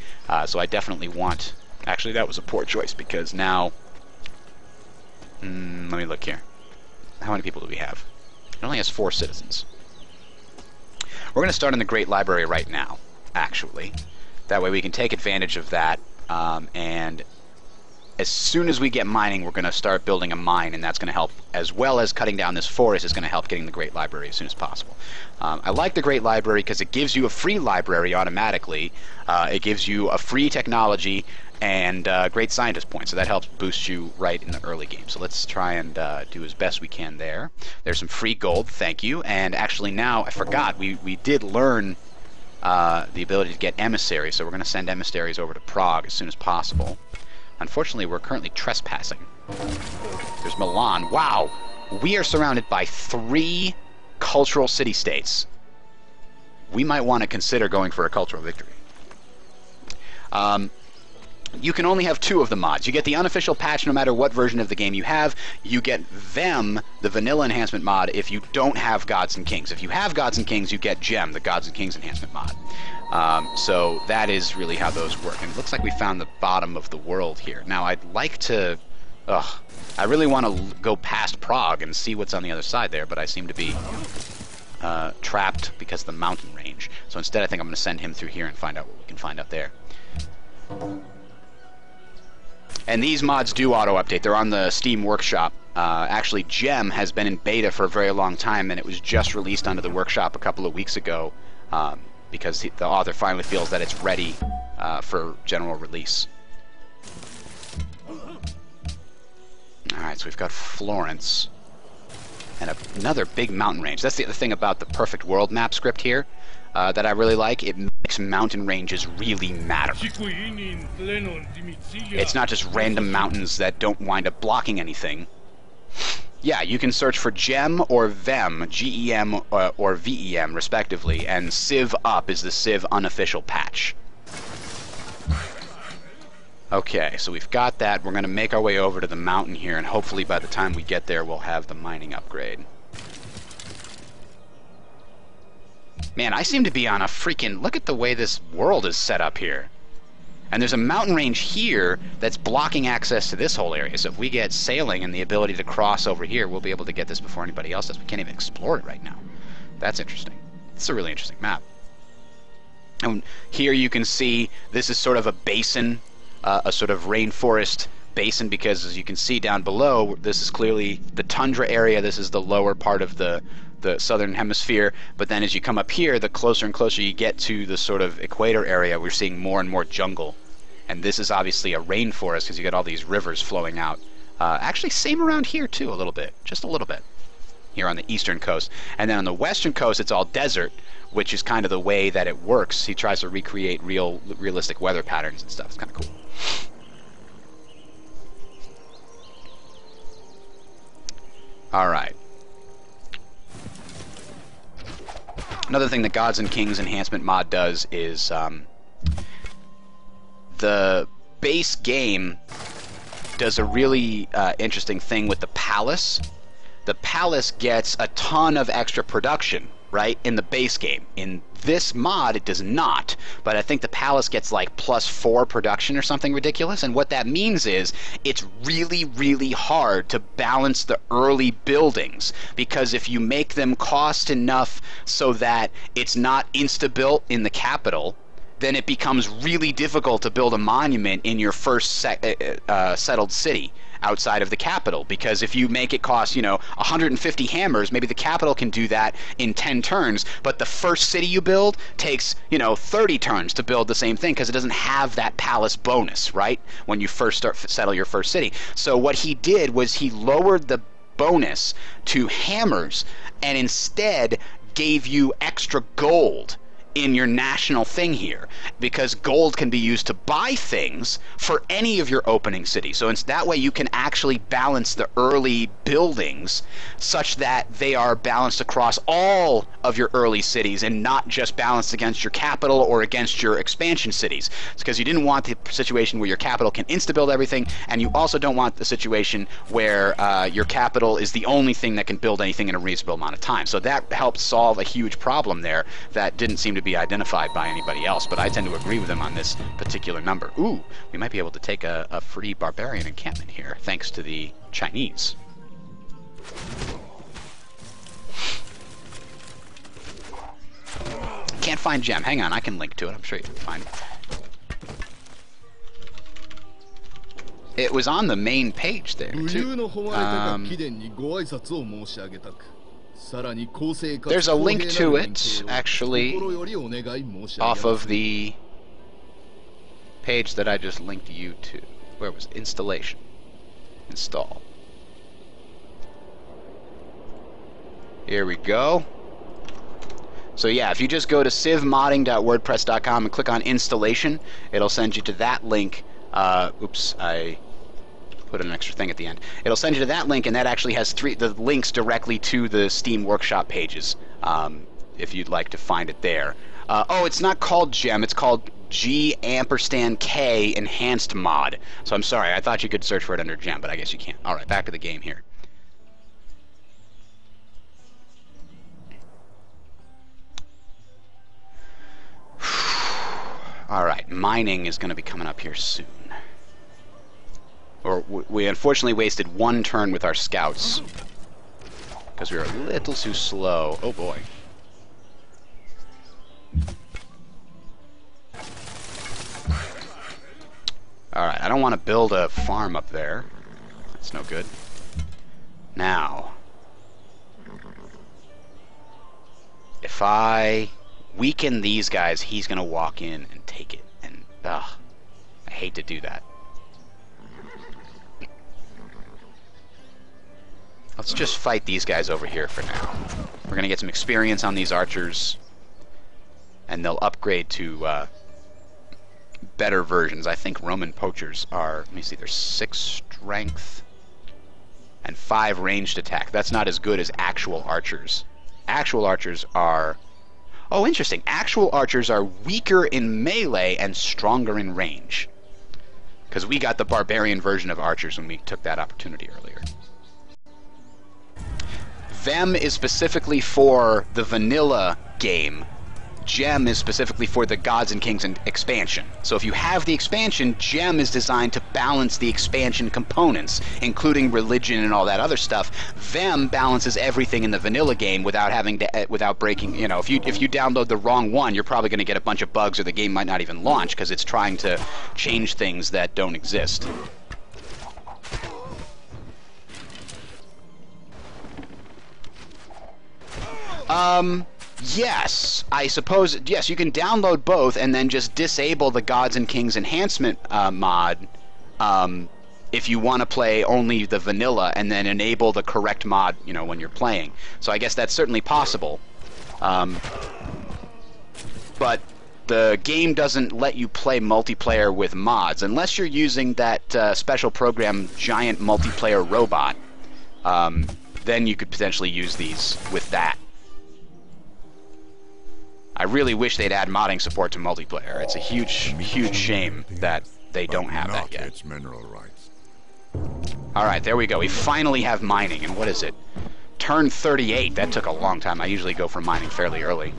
[SPEAKER 1] so I definitely want... Actually, that was a poor choice, because now... let me look here. How many people do we have? It only has 4 citizens. We're going to start in the Great Library right now, actually. That way we can take advantage of that, and as soon as we get mining, we're going to start building a mine, and that's going to help, as well as cutting down this forest is going to help getting the Great Library as soon as possible. I like the Great Library because it gives you a free library automatically. It gives you a free technology and great scientist points, so that helps boost you right in the early game. So let's try and do as best we can there. There's some free gold, thank you. And actually now, I forgot, we did learn the ability to get emissaries, so we're going to send emissaries over to Prague as soon as possible. Unfortunately, we're currently trespassing. There's Milan. Wow! We are surrounded by 3 cultural city-states. We might want to consider going for a cultural victory. You can only have 2 of the mods. You get the unofficial patch no matter what version of the game you have. You get the vanilla enhancement mod, if you don't have Gods and Kings. If you have Gods and Kings, you get Gem, the Gods and Kings enhancement mod. So that is really how those work. And it looks like we found the bottom of the world here. Now, I'd like to... I really want to go past Prague and see what's on the other side there, but I seem to be trapped because of the mountain range. So instead, I think I'm going to send him through here and find out what we can find out there. And these mods do auto-update. They're on the Steam Workshop. Actually, Gem has been in beta for a very long time, and it was just released onto the Workshop a couple of weeks ago because the author finally feels that it's ready for general release. Alright, so we've got Florence. And another big mountain range. That's the other thing about the Perfect World map script here that I really like. It makes mountain ranges really matter. It's not just random mountains that don't wind up blocking anything. Yeah, you can search for Gem or Vem, G-E-M or V-E-M, respectively, and CiV Up is the CiV unofficial patch. Okay, so we've got that. We're going to make our way over to the mountain here, and hopefully by the time we get there, we'll have the mining upgrade. Man, I seem to be on a freaking... Look at the way this world is set up here. And there's a mountain range here that's blocking access to this whole area. So if we get sailing and the ability to cross over here, we'll be able to get this before anybody else does. We can't even explore it right now. That's interesting. It's a really interesting map. And here you can see this is sort of a basin, a sort of rainforest basin, because as you can see down below, this is clearly the tundra area. This is the lower part of the southern hemisphere, but then as you come up here, the closer and closer you get to the sort of equator area, we're seeing more and more jungle. And this is obviously a rainforest because you got all these rivers flowing out. Actually, same around here too, a little bit, just a little bit. here on the eastern coast. And then on the western coast, it's all desert, which is kind of the way that it works. He tries to recreate realistic weather patterns and stuff. It's kind of cool. All right. Another thing the Gods and Kings enhancement mod does is the base game does a really interesting thing with the palace. The palace gets a ton of extra production, right, in the base game. In this mod, it does not, but I think the palace gets like +4 production or something ridiculous, and what that means is it's really, really hard to balance the early buildings, because if you make them cost enough so that it's not insta-built in the capital, then it becomes really difficult to build a monument in your first settled city outside of the capital, because if you make it cost, 150 hammers, maybe the capital can do that in 10 turns, but the first city you build takes, 30 turns to build the same thing, because it doesn't have that palace bonus, right, when you first settle your first city. So what he did was he lowered the bonus to hammers and instead gave you extra gold in your national thing here, because gold can be used to buy things for any of your opening cities. So it's that way you can actually balance the early buildings such that they are balanced across all of your early cities and not just balanced against your capital or against your expansion cities. It's because you didn't want the situation where your capital can insta-build everything, and you also don't want the situation where your capital is the only thing that can build anything in a reasonable amount of time. So that helped solve a huge problem there that didn't seem to be identified by anybody else, but I tend to agree with them on this particular number. Ooh, we might be able to take a free barbarian encampment here, thanks to the Chinese. Can't find gem. Hang on, I can link to it. I'm sure you can find it. It was on the main page there, too. There's a link to it, actually, off of the page that I just linked you to. Where was it? Installation. Install. Here we go. So yeah, if you just go to civmodding.wordpress.com and click on installation, it'll send you to that link. Oops, I put an extra thing at the end. It'll send you to that link, and that actually has the links directly to the Steam Workshop pages, if you'd like to find it there. Oh, it's not called Gem, it's called G_K Enhanced Mod. So I'm sorry, I thought you could search for it under Gem, but I guess you can't. Alright, back to the game here. Alright, mining is going to be coming up here soon. Or we unfortunately wasted one turn with our scouts because we were a little too slow. Oh boy. Alright, I don't want to build a farm up there. That's no good. Now, if I weaken these guys, he's going to walk in and take it. And, ugh, I hate to do that. Let's just fight these guys over here for now. We're going to get some experience on these archers, and they'll upgrade to better versions. I think Roman poachers are, let me see, they're 6 strength and 5 ranged attack. That's not as good as actual archers. Actual archers are... Oh, interesting. Actual archers are weaker in melee and stronger in range. Because we got the barbarian version of archers when we took that opportunity earlier. Vem is specifically for the vanilla game. Gem is specifically for the Gods and Kings and expansion. So if you have the expansion, Gem is designed to balance the expansion components, including religion and all that other stuff. Vem balances everything in the vanilla game without having to, without breaking. You know, if you download the wrong one, you're probably going to get a bunch of bugs, or the game might not even launch because it's trying to change things that don't exist. Yes, I suppose, yes, you can download both and then just disable the Gods and Kings enhancement mod if you want to play only the vanilla and then enable the correct mod, you know, when you're playing. So I guess that's certainly possible. But the game doesn't let you play multiplayer with mods unless you're using that special program Giant Multiplayer Robot. Then you could potentially use these with that. I really wish they'd add modding support to multiplayer. It's a huge, huge shame that they don't have that yet.
[SPEAKER 2] Its mineral rights.
[SPEAKER 1] Alright, there we go. We finally have mining, and what is it? Turn 38. That took a long time. I usually go for mining fairly early.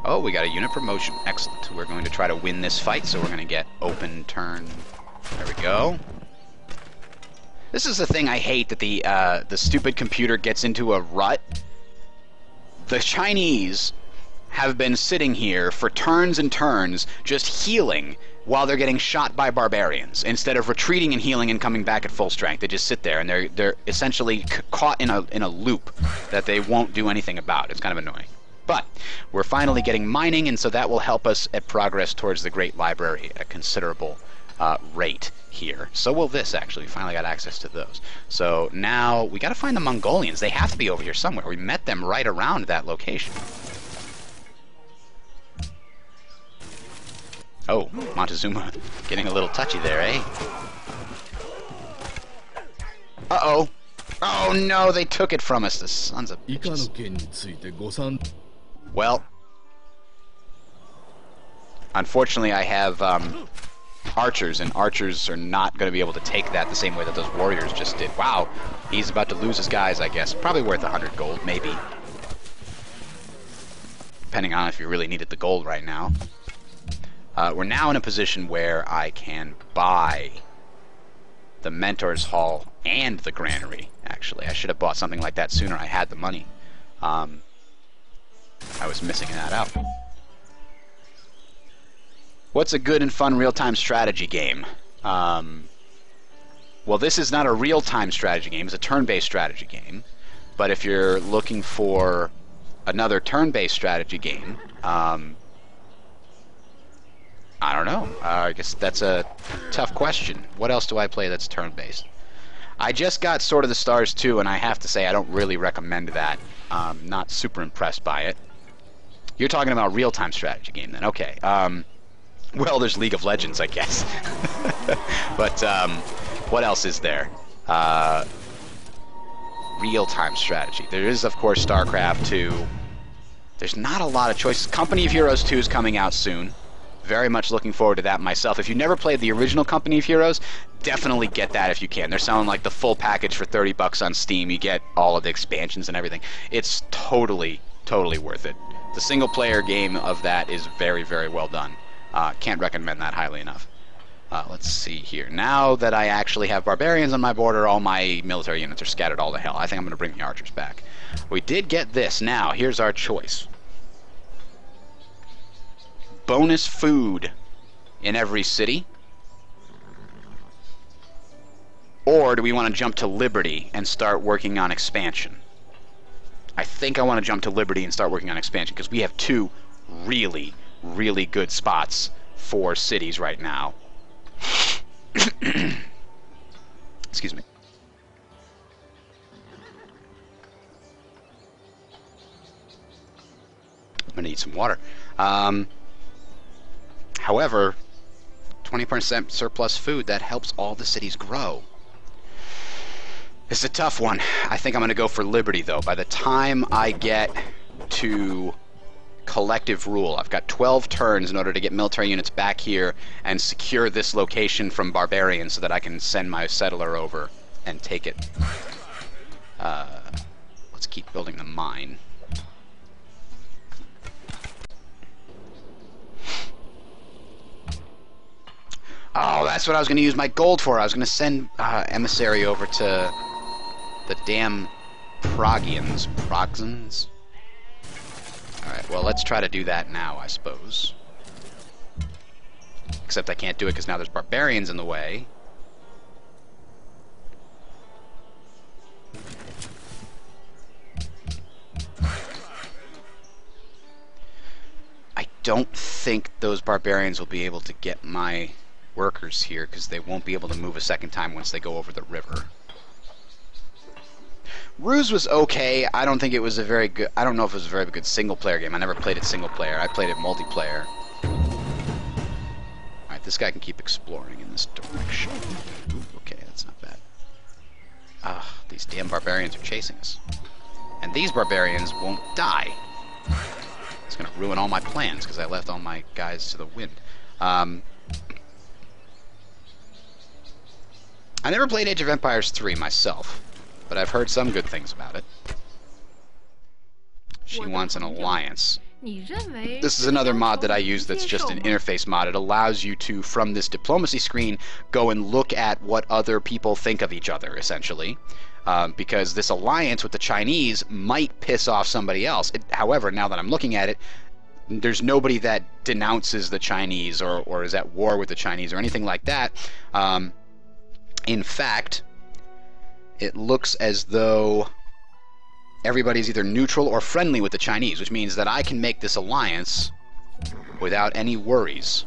[SPEAKER 1] Oh, we got a unit promotion. Excellent. We're going to try to win this fight, so we're going to get open turn. There we go. This is the thing I hate, that the stupid computer gets into a rut. The Chinese have been sitting here for turns and turns just healing while they're getting shot by barbarians. Instead of retreating and healing and coming back at full strength, they just sit there and they're essentially caught in a loop that they won't do anything about. It's kind of annoying. But we're finally getting mining, and so that will help us at progress towards the Great Library at a considerable rate here. So will this, actually. We finally got access to those. So now we got to find the Mongolians. They have to be over here somewhere. We met them right around that location. Oh, Montezuma getting a little touchy there, eh? Uh-oh. Oh no, they took it from us, the sons of bitches. Well, unfortunately I have archers, and archers are not going to be able to take that the same way that those warriors just did. Wow, he's about to lose his guys, I guess. Probably worth 100 gold, maybe. Depending on if you really needed the gold right now. We're now in a position where I can buy the Mentor's Hall and the Granary, actually. I should have bought something like that sooner. I had the money. I was missing that out. What's a good and fun real-time strategy game? Well, this is not a real-time strategy game. It's a turn-based strategy game. But if you're looking for another turn-based strategy game, I don't know. I guess that's a tough question. What else do I play that's turn-based? I just got Sword of the Stars 2, and I have to say I don't really recommend that. Not super impressed by it. You're talking about a real-time strategy game, then. Okay. Well, there's League of Legends, I guess. But what else is there? Real-time strategy. There is, of course, StarCraft 2. There's not a lot of choices. Company of Heroes 2 is coming out soon. Very much looking forward to that myself. If you never played the original Company of Heroes, definitely get that if you can. They're selling like the full package for 30 bucks on Steam. You get all of the expansions and everything. It's totally, totally worth it. The single-player game of that is very, very well done. Can't recommend that highly enough. Let's see here. Now that I actually have barbarians on my border, all my military units are scattered all to hell. I think I'm going to bring the archers back. We did get this. Now, here's our choice. Bonus food in every city? Or do we want to jump to Liberty and start working on expansion? I think I want to jump to Liberty and start working on expansion, because we have two really, really good spots for cities right now. Excuse me. I'm going to need some water. However, 20% surplus food, that helps all the cities grow. It's a tough one. I think I'm going to go for Liberty, though. By the time I get to collective rule, I've got 12 turns in order to get military units back here and secure this location from barbarians so that I can send my settler over and take it. Let's keep building the mine. Oh, that's what I was going to use my gold for. I was going to send emissary over to the damn Progians. Proxans? Alright, well, let's try to do that now, I suppose. Except I can't do it because now there's barbarians in the way. don't think those barbarians will be able to get my workers here because they won't be able to move a second time once they go over the river. Ruse was okay. I don't think it was a very good... I don't know if it was a very good single-player game. I never played it single-player. I played it multiplayer. Alright, this guy can keep exploring in this direction. Ooh, okay, that's not bad. Ah, these damn barbarians are chasing us. And these barbarians won't die. It's going to ruin all my plans because I left all my guys to the wind. I never played Age of Empires 3 myself, but I've heard some good things about it. She wants an alliance. This is another mod that I use that's just an interface mod. It allows you to, from this diplomacy screen, go and look at what other people think of each other, essentially. Because this alliance with the Chinese might piss off somebody else. However, now that I'm looking at it, there's nobody that denounces the Chinese or is at war with the Chinese or anything like that. In fact, it looks as though everybody's either neutral or friendly with the Chinese, which means that I can make this alliance without any worries.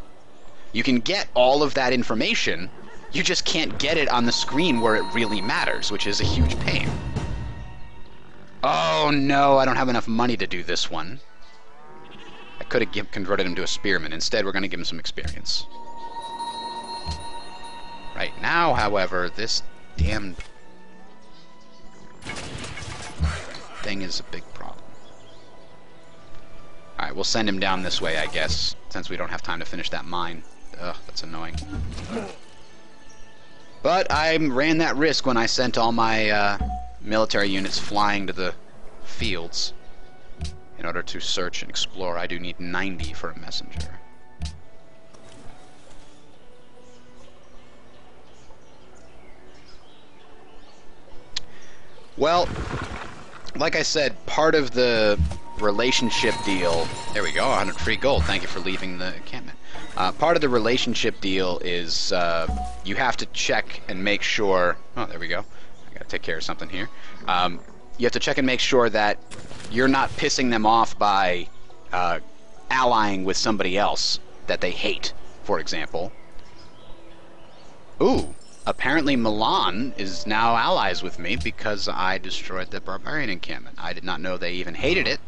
[SPEAKER 1] You can get all of that information, you just can't get it on the screen where it really matters, which is a huge pain. Oh no, I don't have enough money to do this one. I could have converted him to a spearman. Instead, we're going to give him some experience. Right now, however, this damn thing is a big problem. Alright, we'll send him down this way, I guess, since we don't have time to finish that mine. Ugh, that's annoying. But I ran that risk when I sent all my military units flying to the fields in order to search and explore. I do need 90 for a messenger. Well, like I said, part of the relationship deal... There we go, 100 free gold. Thank you for leaving the encampment. Part of the relationship deal is you have to check and make sure... Oh, there we go. I gotta take care of something here. You have to check and make sure that you're not pissing them off by allying with somebody else that they hate, for example. Ooh. Apparently Milan is now allies with me because I destroyed the barbarian encampment. I did not know they even hated it,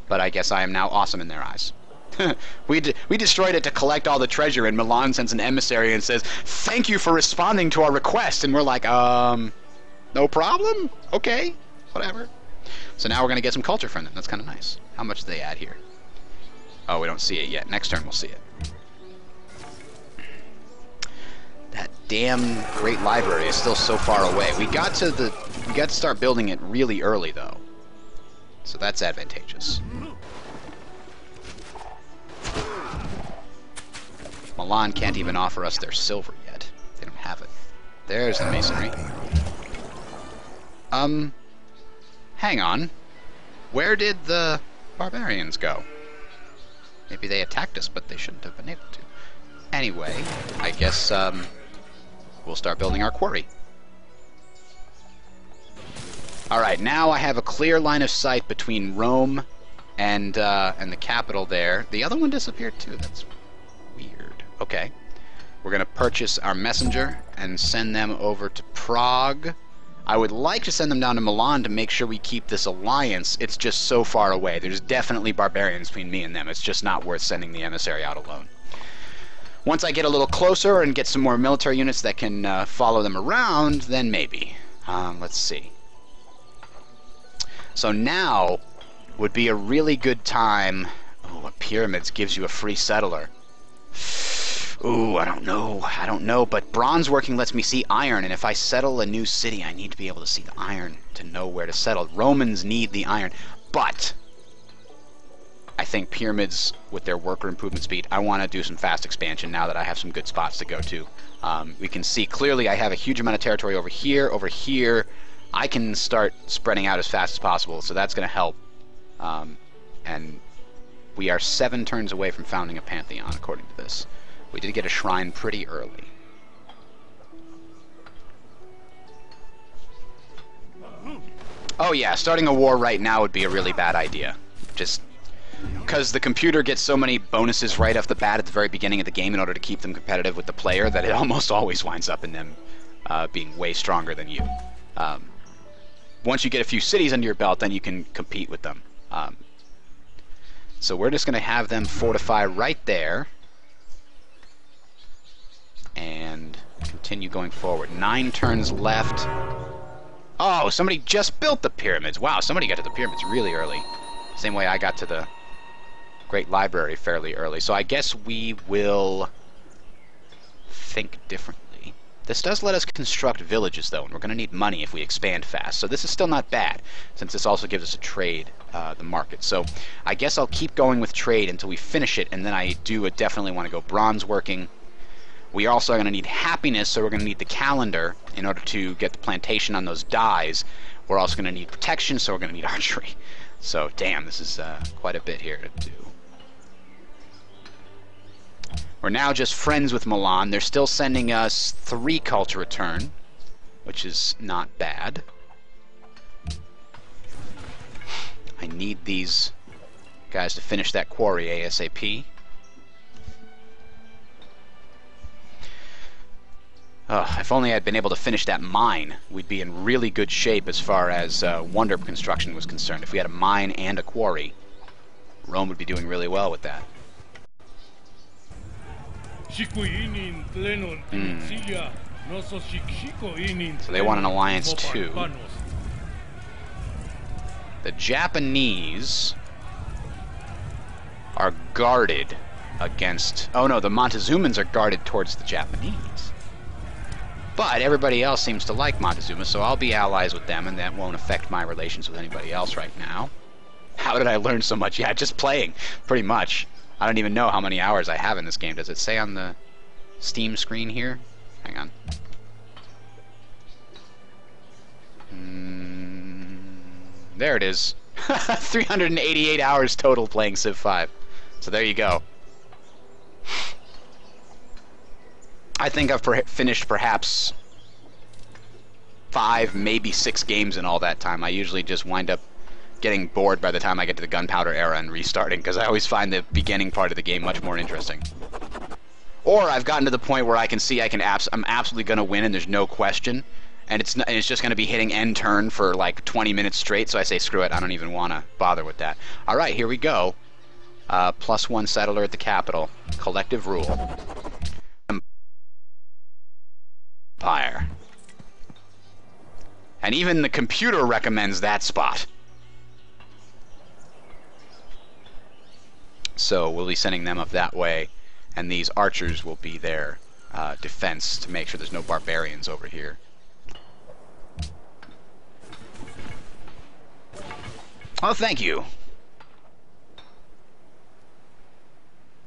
[SPEAKER 1] but I guess I am now awesome in their eyes. We destroyed it to collect all the treasure, and Milan sends an emissary and says, "Thank you for responding to our request." And we're like, no problem? Okay, whatever. So now we're going to get some culture from them. That's kind of nice. How much do they add here? Oh, we don't see it yet. Next turn we'll see it. That damn great library is still so far away. We got to start building it really early though. So that's advantageous. Milan can't even offer us their silver yet. They don't have it. There's the masonry. Hang on. Where did the barbarians go? Maybe they attacked us, but they shouldn't have been able to. Anyway, I guess, we'll start building our quarry. Alright, now I have a clear line of sight between Rome and the capital there. The other one disappeared too. That's weird. Okay. We're going to purchase our messenger and send them over to Prague. I would like to send them down to Milan to make sure we keep this alliance. It's just so far away. There's definitely barbarians between me and them. It's just not worth sending the emissary out alone. Once I get a little closer and get some more military units that can follow them around, then maybe. Let's see. So now would be a really good time... Ooh, pyramids gives you a free settler. Ooh, I don't know, but bronze working lets me see iron, and if I settle a new city, I need to be able to see the iron to know where to settle. Romans need the iron, but I think pyramids, with their worker improvement speed, I want to do some fast expansion now that I have some good spots to go to. We can see clearly I have a huge amount of territory over here, I can start spreading out as fast as possible, so that's going to help. And we are 7 turns away from founding a pantheon, according to this. We did get a shrine pretty early. Oh yeah, starting a war right now would be a really bad idea. Just because the computer gets so many bonuses right off the bat at the very beginning of the game in order to keep them competitive with the player that it almost always winds up in them being way stronger than you. Once you get a few cities under your belt, then you can compete with them. So we're just going to have them fortify right there and continue going forward. 9 turns left. Oh, somebody just built the pyramids. Wow, somebody got to the pyramids really early. Same way I got to the Great Library fairly early. So I guess we will think differently. This does let us construct villages, though, and we're going to need money if we expand fast. So this is still not bad, since this also gives us a trade, the market. So I guess I'll keep going with trade until we finish it, and then I do definitely want to go bronze working. We also are going to need happiness, so we're going to need the calendar in order to get the plantation on those dyes. We're also going to need protection, so we're going to need archery. So, damn, this is quite a bit here to do. We're now just friends with Milan. They're still sending us 3 culture return, which is not bad. I need these guys to finish that quarry ASAP. If only I'd been able to finish that mine, we'd be in really good shape as far as wonder construction was concerned. If we had a mine and a quarry, Rome would be doing really well with that. So they want an alliance too. The Japanese are guarded against... Oh no, the Montezumans are guarded towards the Japanese. But everybody else seems to like Montezuma, so I'll be allies with them, and that won't affect my relations with anybody else right now. How did I learn so much? Yeah, just playing, pretty much. I don't even know how many hours I have in this game. Does it say on the Steam screen here? Hang on. There it is. 388 hours total playing Civ 5. So there you go. I think I've finished perhaps 5, maybe 6 games in all that time. I usually just wind up getting bored by the time I get to the gunpowder era and restarting, because I always find the beginning part of the game much more interesting. Or I've gotten to the point where I can see I'm absolutely going to win and there's no question, and it's just going to be hitting end turn for like 20 minutes straight, so I say screw it, I don't even want to bother with that. Alright, here we go. +1 settler at the capital. Collective rule. Empire. And even the computer recommends that spot. So we'll be sending them up that way, and these archers will be their defense to make sure there's no barbarians over here. Oh, thank you.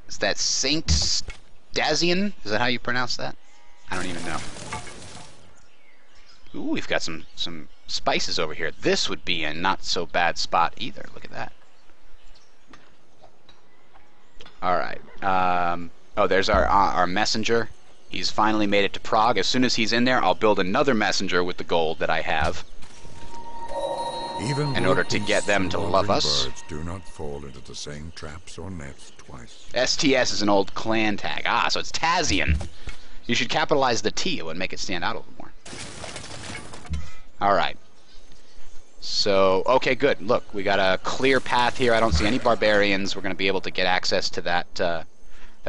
[SPEAKER 1] Is that Saint Stasian? Is that how you pronounce that? I don't even know. Ooh, we've got some spices over here. This would be a not so bad spot either. Look at that. Alright. Oh, there's our messenger. He's finally made it to Prague. As soon as he's in there, I'll build another messenger with the gold that I have.
[SPEAKER 2] Even
[SPEAKER 1] in order to get them to love us.
[SPEAKER 2] Birds do not fall into the same traps or nets twice.
[SPEAKER 1] STS is an old clan tag. Ah, so it's Tazian. You should capitalize the T. It would make it stand out a little more. Alright. So, okay, good. Look, we got a clear path here. I don't see any barbarians. We're going to be able to get access to that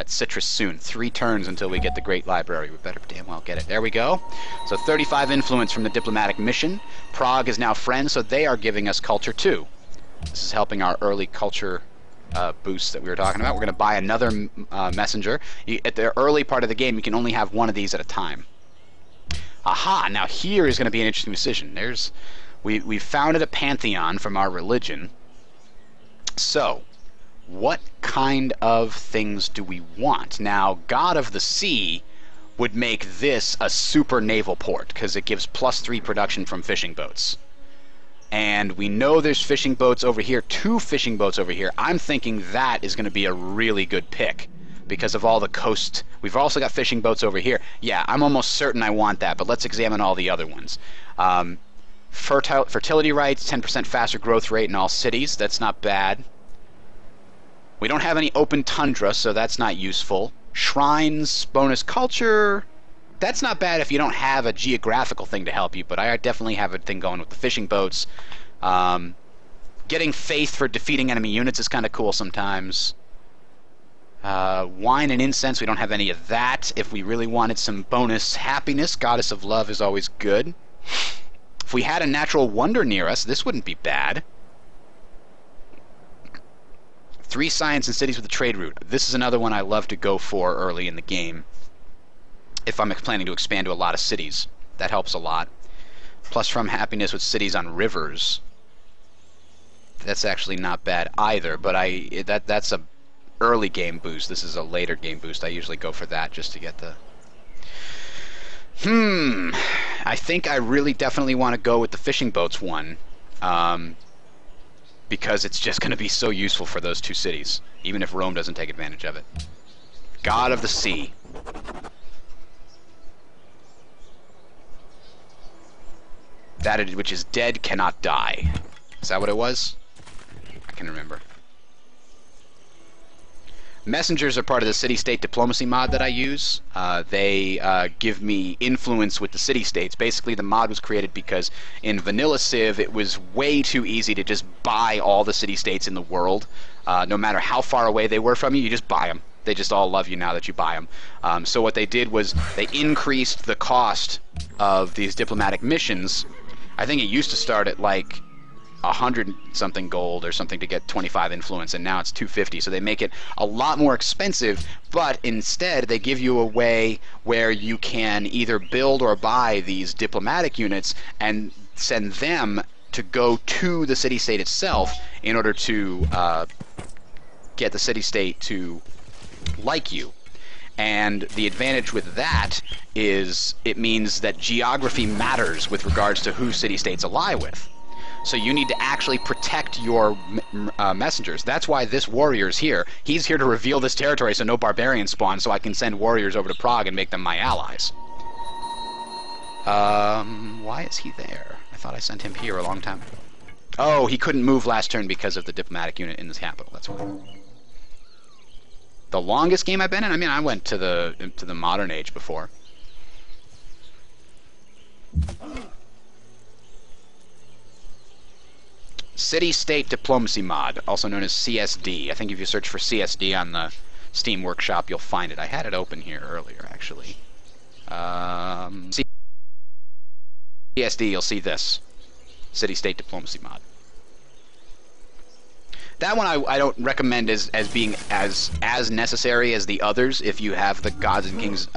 [SPEAKER 1] citrus soon. 3 turns until we get the Great Library. We better damn well get it. There we go. So 35 influence from the diplomatic mission. Prague is now friends, so they are giving us culture too. This is helping our early culture boost that we were talking about. We're going to buy another messenger. At the early part of the game, you can only have one of these at a time. Aha! Now here is going to be an interesting decision. We founded a pantheon from our religion. So, what kind of things do we want? Now, God of the Sea would make this a super naval port, because it gives +3 production from fishing boats. And we know there's fishing boats over here, 2 fishing boats over here. I'm thinking that is going to be a really good pick, because of all the coast. We've also got fishing boats over here. Yeah, I'm almost certain I want that, but let's examine all the other ones. Fertility rights, 10% faster growth rate in all cities. That's not bad. We don't have any open tundra, so that's not useful. Shrines, bonus culture, that's not bad if you don't have a geographical thing to help you, but I definitely have a thing going with the fishing boats. Getting faith for defeating enemy units is kind of cool sometimes. Wine and incense, we don't have any of that. If we really wanted some bonus happiness, Goddess of Love is always good. If we had a natural wonder near us, this wouldn't be bad. 3 science and cities with a trade route. This is another one I love to go for early in the game. If I'm planning to expand to a lot of cities, that helps a lot. Plus from happiness with cities on rivers. That's actually not bad either, but that's a early game boost. This is a later game boost. I usually go for that just to get the... I think I really definitely want to go with the fishing boats one. Because it's just going to be so useful for those 2 cities, even if Rome doesn't take advantage of it. God of the Sea. Which is dead cannot die. Is that what it was? I can remember. Messengers are part of the city-state diplomacy mod that I use. They give me influence with the city-states. Basically, the mod was created because in vanilla Civ, it was way too easy to just buy all the city-states in the world. No matter how far away they were from you, you just buy them. They just all love you now that you buy them. So what they did was they increased the cost of these diplomatic missions. I think it used to start at like 100-something gold or something to get 25 influence, and now it's 250, so they make it a lot more expensive, but instead they give you a way where you can either build or buy these diplomatic units and send them to go to the city-state itself in order to get the city-state to like you. And the advantage with that is it means that geography matters with regards to who city-states ally with. So you need to actually protect your messengers. That's why this warrior's here. He's here to reveal this territory so no barbarians spawn, so I can send warriors over to Prague and make them my allies. Why is he there? I thought I sent him here a long time ago. Oh, he couldn't move last turn because of the diplomatic unit in this capital. That's why. The longest game I've been in? I mean, I went to the modern age before. City-State Diplomacy Mod, also known as CSD. I think if you search for CSD on the Steam Workshop, you'll find it. I had it open here earlier, actually. CSD, you'll see this. City-State Diplomacy Mod. That one I don't recommend as being as necessary as the others if you have the Gods and Kings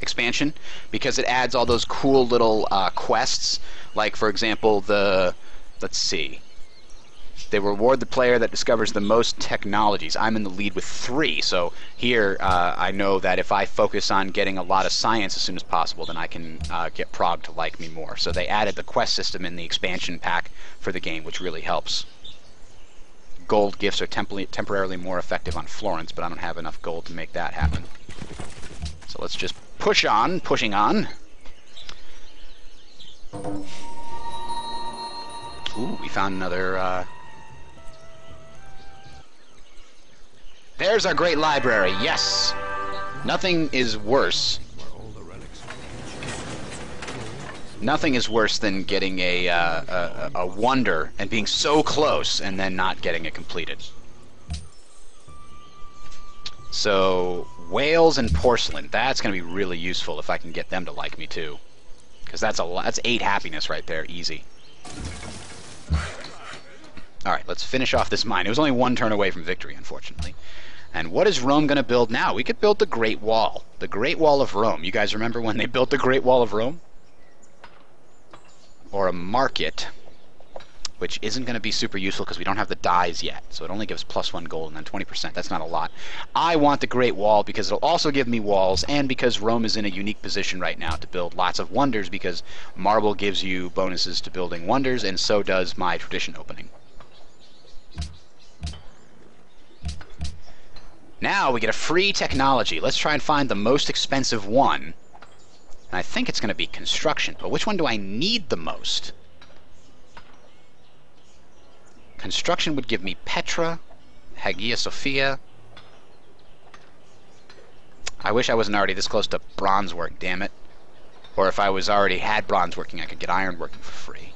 [SPEAKER 1] expansion, because it adds all those cool little quests, like, for example, let's see. They reward the player that discovers the most technologies. I'm in the lead with 3, so here I know that if I focus on getting a lot of science as soon as possible, then I can get Prague to like me more. So they added the quest system in the expansion pack for the game, which really helps. Gold gifts are temporarily more effective on Florence, but I don't have enough gold to make that happen. So let's just pushing on. Ooh, we found another, There's our great library, yes! Nothing is worse. Nothing is worse than getting a wonder and being so close and then not getting it completed. So, whales and porcelain, that's going to be really useful if I can get them to like me too. Because that's 8 happiness right there, easy. Alright, let's finish off this mine. It was only 1 turn away from victory, unfortunately. And what is Rome going to build now? We could build the Great Wall. The Great Wall of Rome. You guys remember when they built the Great Wall of Rome? Or a market, which isn't going to be super useful because we don't have the dies yet. So it only gives +1 gold and then 20%. That's not a lot. I want the Great Wall because it'll also give me walls, and because Rome is in a unique position right now to build lots of wonders, because marble gives you bonuses to building wonders, and so does my tradition opening. Now we get a free technology. Let's try and find the most expensive one. And I think it's going to be construction, but which one do I need the most? Construction would give me Petra, Hagia Sophia. I wish I wasn't already this close to bronze work, damn it. Or if I was already had bronze working, I could get iron working for free.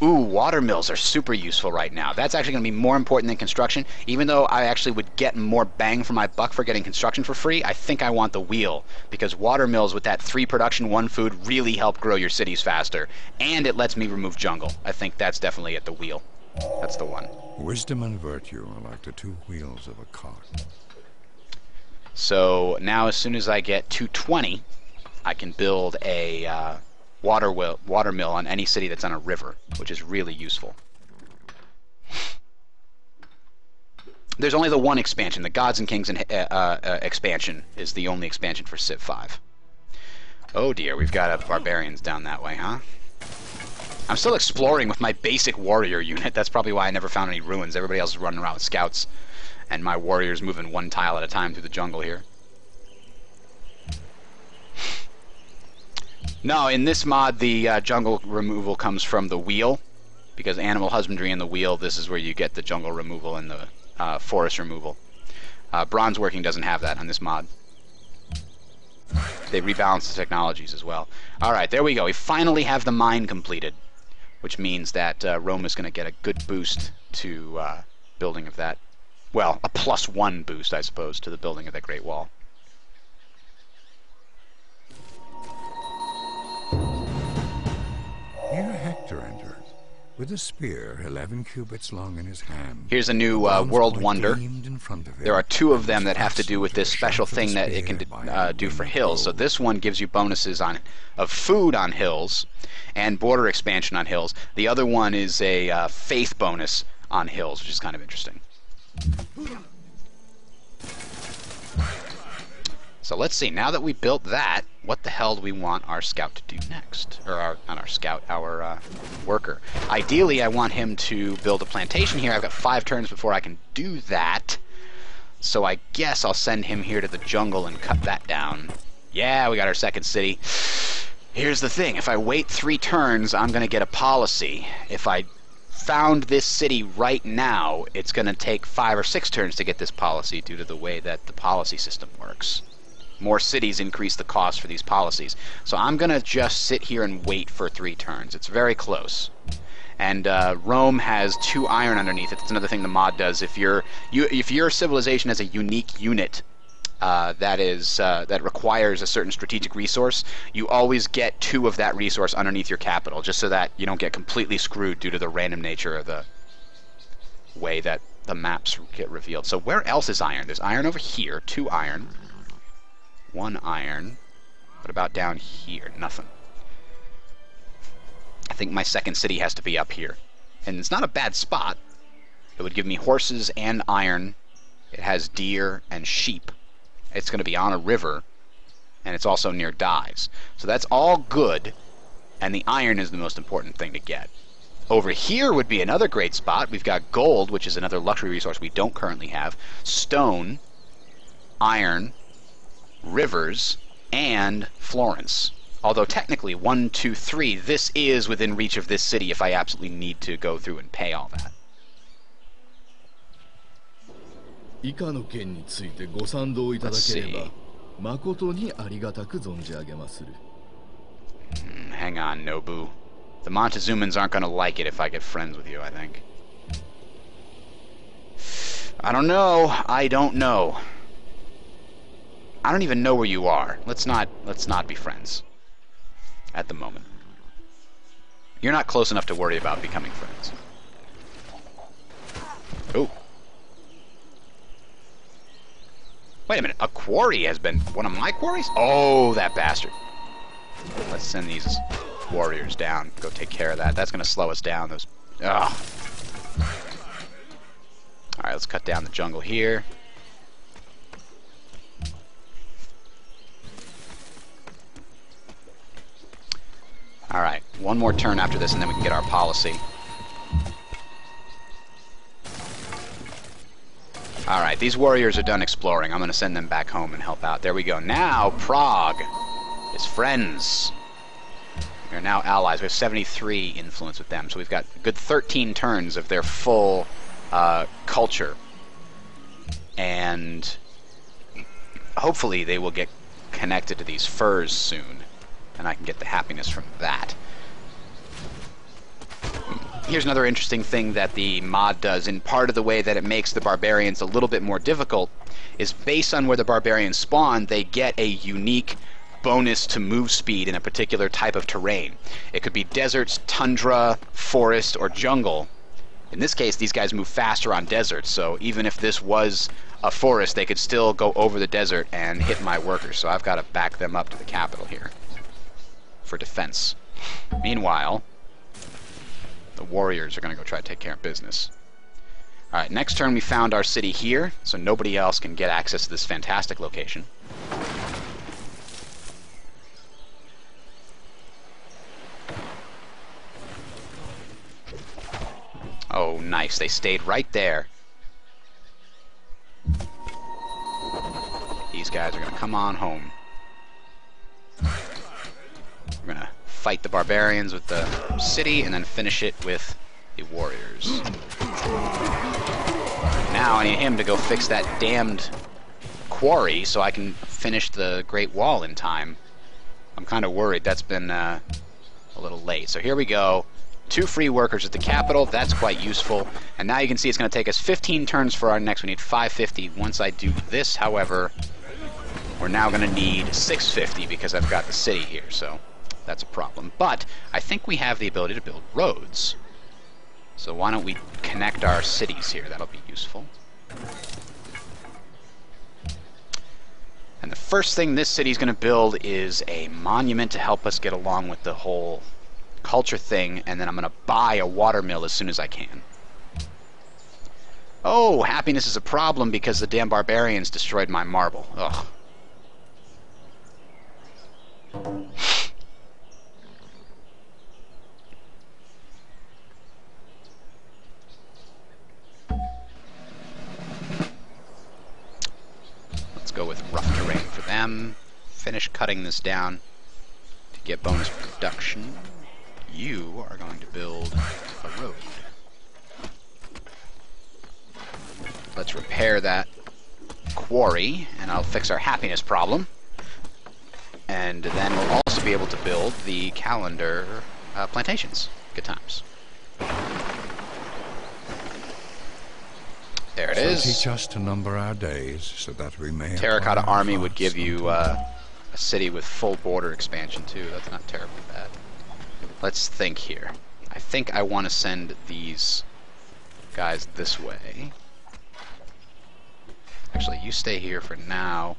[SPEAKER 1] Ooh, water mills are super useful right now. That's actually going to be more important than construction. Even though I actually would get more bang for my buck for getting construction for free, I think I want the wheel. Because water mills with that 3 production, 1 food really help grow your cities faster. And it lets me remove jungle. I think that's definitely at the wheel. That's the one.
[SPEAKER 2] Wisdom and virtue are like the 2 wheels of a cart.
[SPEAKER 1] So now as soon as I get 220, I can build a water mill on any city that's on a river, which is really useful. There's only the one expansion. The Gods and Kings expansion is the only expansion for Civ 5. Oh dear, we've got barbarians down that way, huh? I'm still exploring with my basic warrior unit. That's probably why I never found any ruins. Everybody else is running around with scouts, and my warrior's moving 1 tile at a time through the jungle here. No, in this mod, the jungle removal comes from the wheel, because animal husbandry in the wheel, this is where you get the jungle removal and the forest removal. Bronze working doesn't have that on this mod. They rebalance the technologies as well. Alright, there we go. We finally have the mine completed, which means that Rome is going to get a good boost to building of that. Well, a +1 boost, I suppose, to the building of that Great Wall.
[SPEAKER 2] Here Hector enters, with a spear 11 cubits long in his hand.
[SPEAKER 1] Here's a new world wonder. There are 2 of them that have to do with this special thing that it can do for hills. So this one gives you bonuses of food on hills and border expansion on hills. The other one is a faith bonus on hills, which is kind of interesting. So let's see, now that we built that, what the hell do we want our scout to do next? Or not our scout, our worker. Ideally, I want him to build a plantation here. I've got 5 turns before I can do that. So I guess I'll send him here to the jungle and cut that down. Yeah, we got our second city. Here's the thing, if I wait 3 turns, I'm going to get a policy. If I found this city right now, it's going to take 5 or 6 turns to get this policy due to the way that the policy system works. More cities increase the cost for these policies. So I'm going to just sit here and wait for 3 turns. It's very close. And Rome has 2 iron underneath it. That's another thing the mod does. If your civilization has a unique unit that requires a certain strategic resource, you always get 2 of that resource underneath your capital, just so that you don't get completely screwed due to the random nature of the way that the maps get revealed. So where else is iron? There's iron over here, 2 iron. 1 iron. What about down here? Nothing. I think my second city has to be up here. And it's not a bad spot. It would give me horses and iron. It has deer and sheep. It's going to be on a river. And it's also near dyes. So that's all good. And the iron is the most important thing to get. Over here would be another great spot. We've got gold, which is another luxury resource we don't currently have. Stone. Iron. Rivers, and Florence. Although technically 1, 2, 3, this is within reach of this city if I absolutely need to go through and pay all that. Let's see. Hang on, Nobu. The Montezumans aren't going to like it if I get friends with you, I think. I don't know. I don't know. I don't even know where you are. Let's not be friends at the moment. You're not close enough to worry about becoming friends. Oh. Wait a minute. A quarry has been one of my quarries? Oh, that bastard. Let's send these warriors down. Go take care of that. That's going to slow us down. Those. Ugh. All right, let's cut down the jungle here. Alright, 1 more turn after this and then we can get our policy. Alright, these warriors are done exploring. I'm going to send them back home and help out. There we go. Now, Prague is friends. They're now allies. We have 73 influence with them, so we've got a good 13 turns of their full culture. And hopefully they will get connected to these furs soon, and I can get the happiness from that. Here's another interesting thing that the mod does, and part of the way that it makes the barbarians a little bit more difficult is based on where the barbarians spawn, they get a unique bonus to move speed in a particular type of terrain. It could be deserts, tundra, forest, or jungle. In this case, these guys move faster on deserts, so even if this was a forest, they could still go over the desert and hit my workers, so I've got to back them up to the capital here for defense. Meanwhile, the warriors are going to go try to take care of business. Alright, next turn we found our city here, so nobody else can get access to this fantastic location. Oh, nice. They stayed right there. These guys are going to come on home. We're going to fight the barbarians with the city and then finish it with the warriors. Now I need him to go fix that damned quarry so I can finish the Great Wall in time. I'm kind of worried. That's been a little late. So here we go. 2 free workers at the capital. That's quite useful. And now you can see it's going to take us 15 turns for our next. We need 550. Once I do this, however, we're now going to need 650 because I've got the city here. So that's a problem. But I think we have the ability to build roads. So why don't we connect our cities here? That'll be useful. And the first thing this city's going to build is a monument to help us get along with the whole culture thing, and then I'm going to buy a watermill as soon as I can. Oh, happiness is a problem because the damn barbarians destroyed my marble. Ugh. Let's go with rough terrain for them. Finish cutting this down to get bonus production. You are going to build a road. Let's repair that quarry, and I'll fix our happiness problem. And then we'll also be able to build the calendar plantations. Good times. There it is.
[SPEAKER 2] Teach us to number our days so that we may.
[SPEAKER 1] Terracotta Army would give you a city with full border expansion too. That's not terribly bad. Let's think here. I think I want to send these guys this way. Actually, you stay here for now.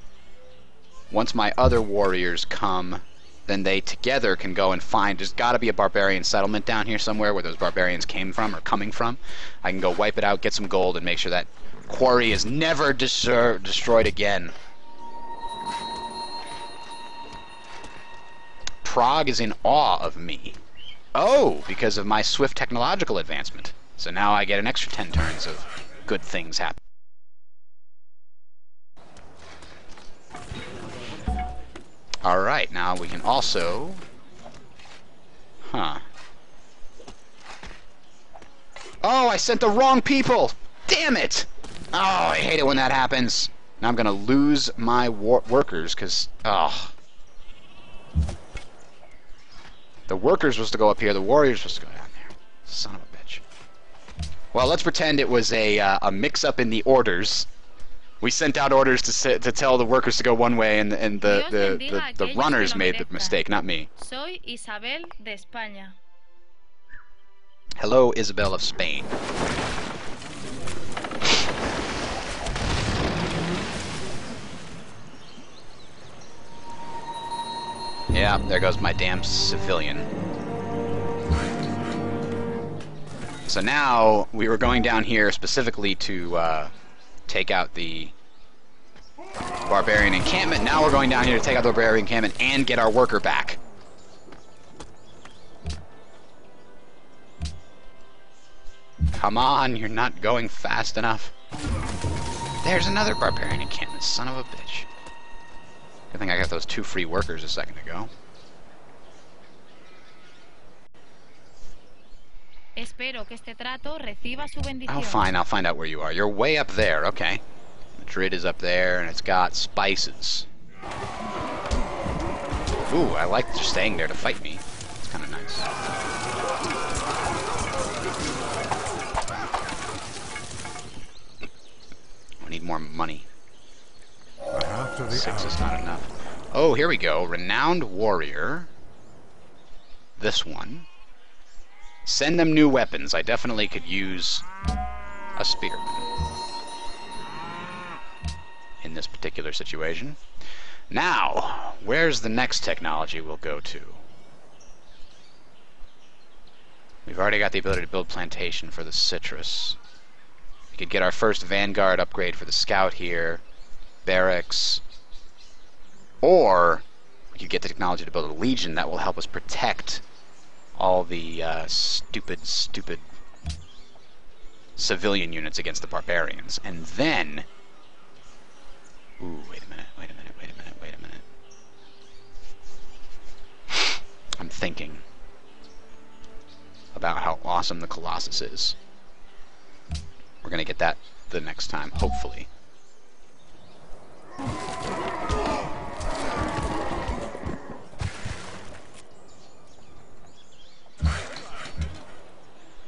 [SPEAKER 1] Once my other warriors come, then they together can go and find... There's got to be a barbarian settlement down here somewhere where those barbarians came from or coming from. I can go wipe it out, get some gold, and make sure that quarry is never destroyed again. Prague is in awe of me. Oh, because of my swift technological advancement. So now I get an extra 10 turns of good things happening. Alright, now we can also... Oh, I sent the wrong people! Damn it! Oh, I hate it when that happens. Now I'm gonna lose my workers, because... Oh. The workers was to go up here, the warriors was to go down there. Son of a bitch. Well, let's pretend it was a mix-up in the orders. We sent out orders to tell the workers to go one way, and the runners made the mistake, not me.
[SPEAKER 3] Soy Isabel de España.
[SPEAKER 1] Hello, Isabel of Spain. Yeah, there goes my damn civilian. So now, we were going down here specifically to take out the barbarian encampment. Now we're going down here to take out the barbarian encampment and get our worker back. Come on, you're not going fast enough. There's another barbarian encampment, son of a bitch. I think I got those 2 free workers a second ago.
[SPEAKER 3] Espero que este trato reciba su
[SPEAKER 1] Oh,
[SPEAKER 3] bendición.
[SPEAKER 1] fine. I'll find out where you are. You're way up there. Okay. Madrid is up there, and it's got spices. Ooh, I like just staying there to fight me. It's kind of nice. I need more money.
[SPEAKER 2] After the
[SPEAKER 1] 6 is
[SPEAKER 2] hour.
[SPEAKER 1] not enough. Oh, here we go. Renowned warrior. This one. Send them new weapons. I definitely could use a spearman in this particular situation. Now, where's the next technology we'll go to? We've already got the ability to build plantation for the citrus. We could get our first Vanguard upgrade for the scout here. Barracks. Or we could get the technology to build a legion that will help us protect all the stupid civilian units against the barbarians. And then... Ooh, wait a minute. I'm thinking about how awesome the Colossus is. We're gonna get that the next time, hopefully.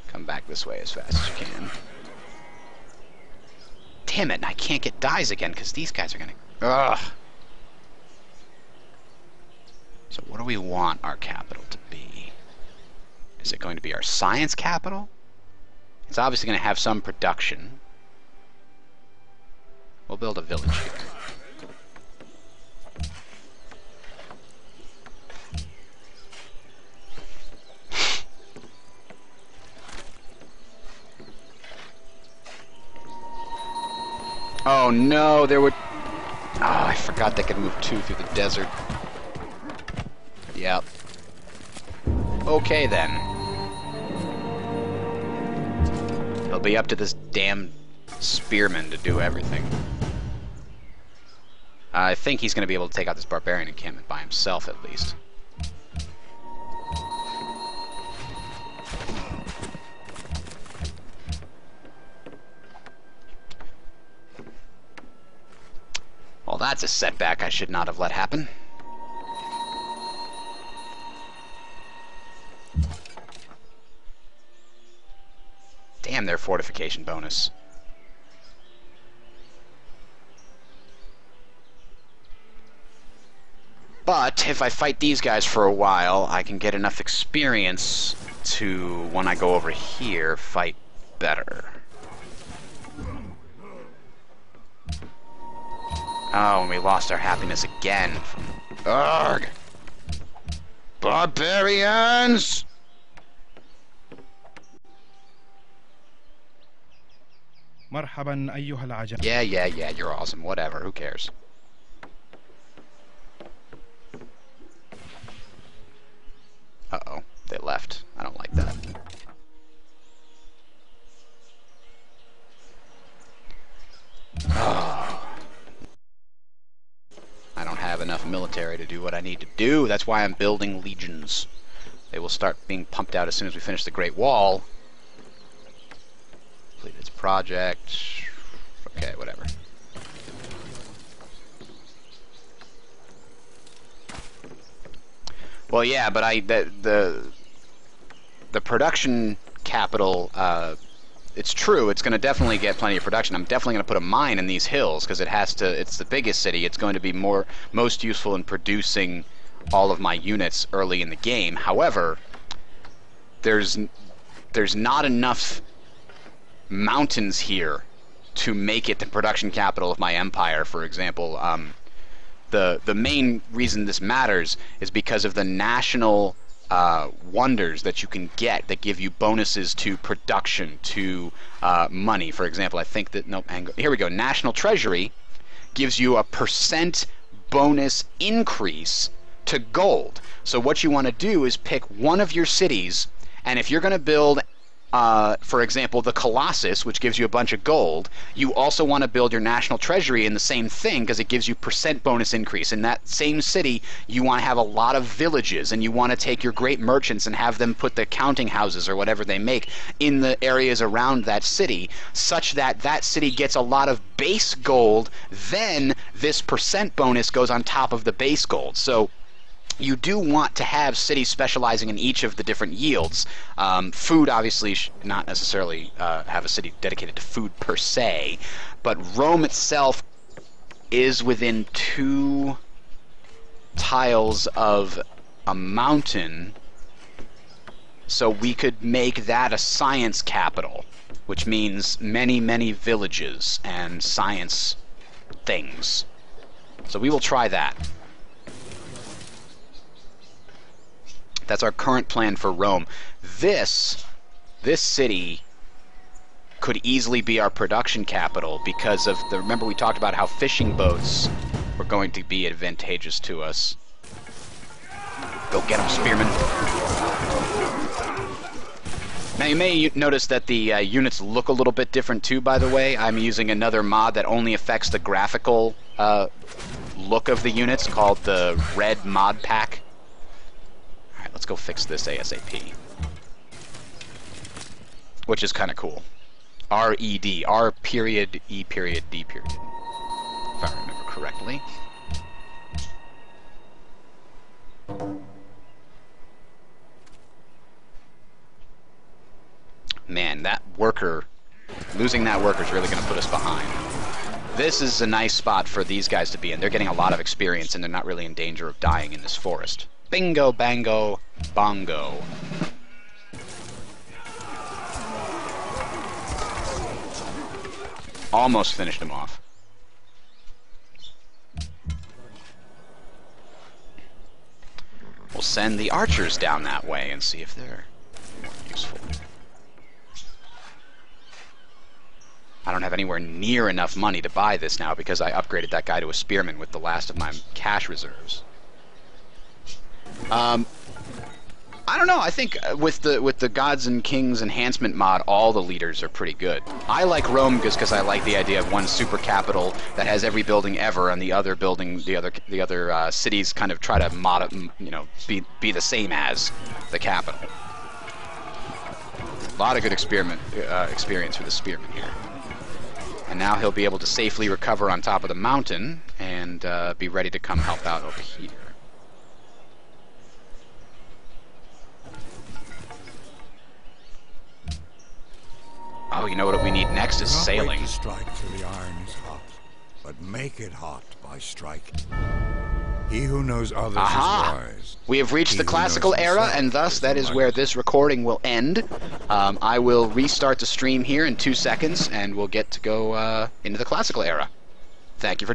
[SPEAKER 1] Come back this way as fast as you can. Damn it, I can't get dies again because these guys are gonna... Ugh! So what do we want our capital to be? Is it going to be our science capital? It's obviously going to have some production. We'll build a village here. Oh no, there were... Oh, I forgot they could move 2 through the desert. Yep. Okay then. It'll be up to this damn spearman to do everything. I think he's going to be able to take out this barbarian encampment by himself at least. Well, that's a setback I should not have let happen. Damn their fortification bonus. But if I fight these guys for a while, I can get enough experience to, when I go over here, fight better. Oh, and we lost our happiness again. Ugh! Barbarians!
[SPEAKER 4] مرحبا أيها العجم.
[SPEAKER 1] Yeah, you're awesome. Whatever, who cares? Uh-oh, they left. I don't like that. Oh. I don't have enough military to do what I need to do. That's why I'm building legions. They will start being pumped out as soon as we finish the Great Wall. Complete its project. Okay, whatever. Well, yeah, but the production capital. It's true. It's going to definitely get plenty of production. I'm definitely going to put a mine in these hills because it has to. It's the biggest city. It's going to be most useful in producing all of my units early in the game. However, there's not enough mountains here to make it the production capital of my empire. For example, the main reason this matters is because of the national wonders that you can get that give you bonuses to production, to money. For example, I think that here we go. National Treasury gives you a % bonus increase to gold. So what you want to do is pick one of your cities, and if you're going to build for example, the Colossus, which gives you a bunch of gold, you also want to build your national treasury in the same thing because it gives you percent bonus increase. In that same city, you want to have a lot of villages, and you want to take your great merchants and have them put the counting houses or whatever they make in the areas around that city, such that that city gets a lot of base gold. Then this percent bonus goes on top of the base gold. So you do want to have cities specializing in each of the different yields. Food, obviously, should not necessarily have a city dedicated to food per se, but Rome itself is within 2 tiles of a mountain, so we could make that a science capital, which means many, many villages and science things. So we will try that. That's our current plan for Rome. This city could easily be our production capital because of the... Remember we talked about how fishing boats were going to be advantageous to us. Go get them, spearmen. Now you may notice that the units look a little bit different too, by the way. I'm using another mod that only affects the graphical look of the units called the Red Mod Pack. Let's go fix this ASAP. Which is kind of cool. R-E-D. R period E period D period. If I remember correctly. Man, that worker... Losing that worker is really going to put us behind. This is a nice spot for these guys to be in. They're getting a lot of experience and they're not really in danger of dying in this forest. Bingo, bango, bongo. Almost finished him off. We'll send the archers down that way and see if they're more useful. I don't have anywhere near enough money to buy this now because I upgraded that guy to a spearman with the last of my cash reserves. I don't know. I think with the Gods and Kings enhancement mod, all the leaders are pretty good. I like Rome just because I like the idea of one super capital that has every building ever, and the other building, the other cities kind of try to be the same as the capital. A lot of good experience for the spearman here. And now he'll be able to safely recover on top of the mountain and be ready to come help out over here. Oh, you know what we need next is sailing.
[SPEAKER 2] Wait to strike till the iron is hot, but make it hot by striking. He who knows others is wise.
[SPEAKER 1] We have reached the classical era, and thus that is where this recording will end. I will restart the stream here in 2 seconds, and we'll get to go into the classical era. Thank you for joining.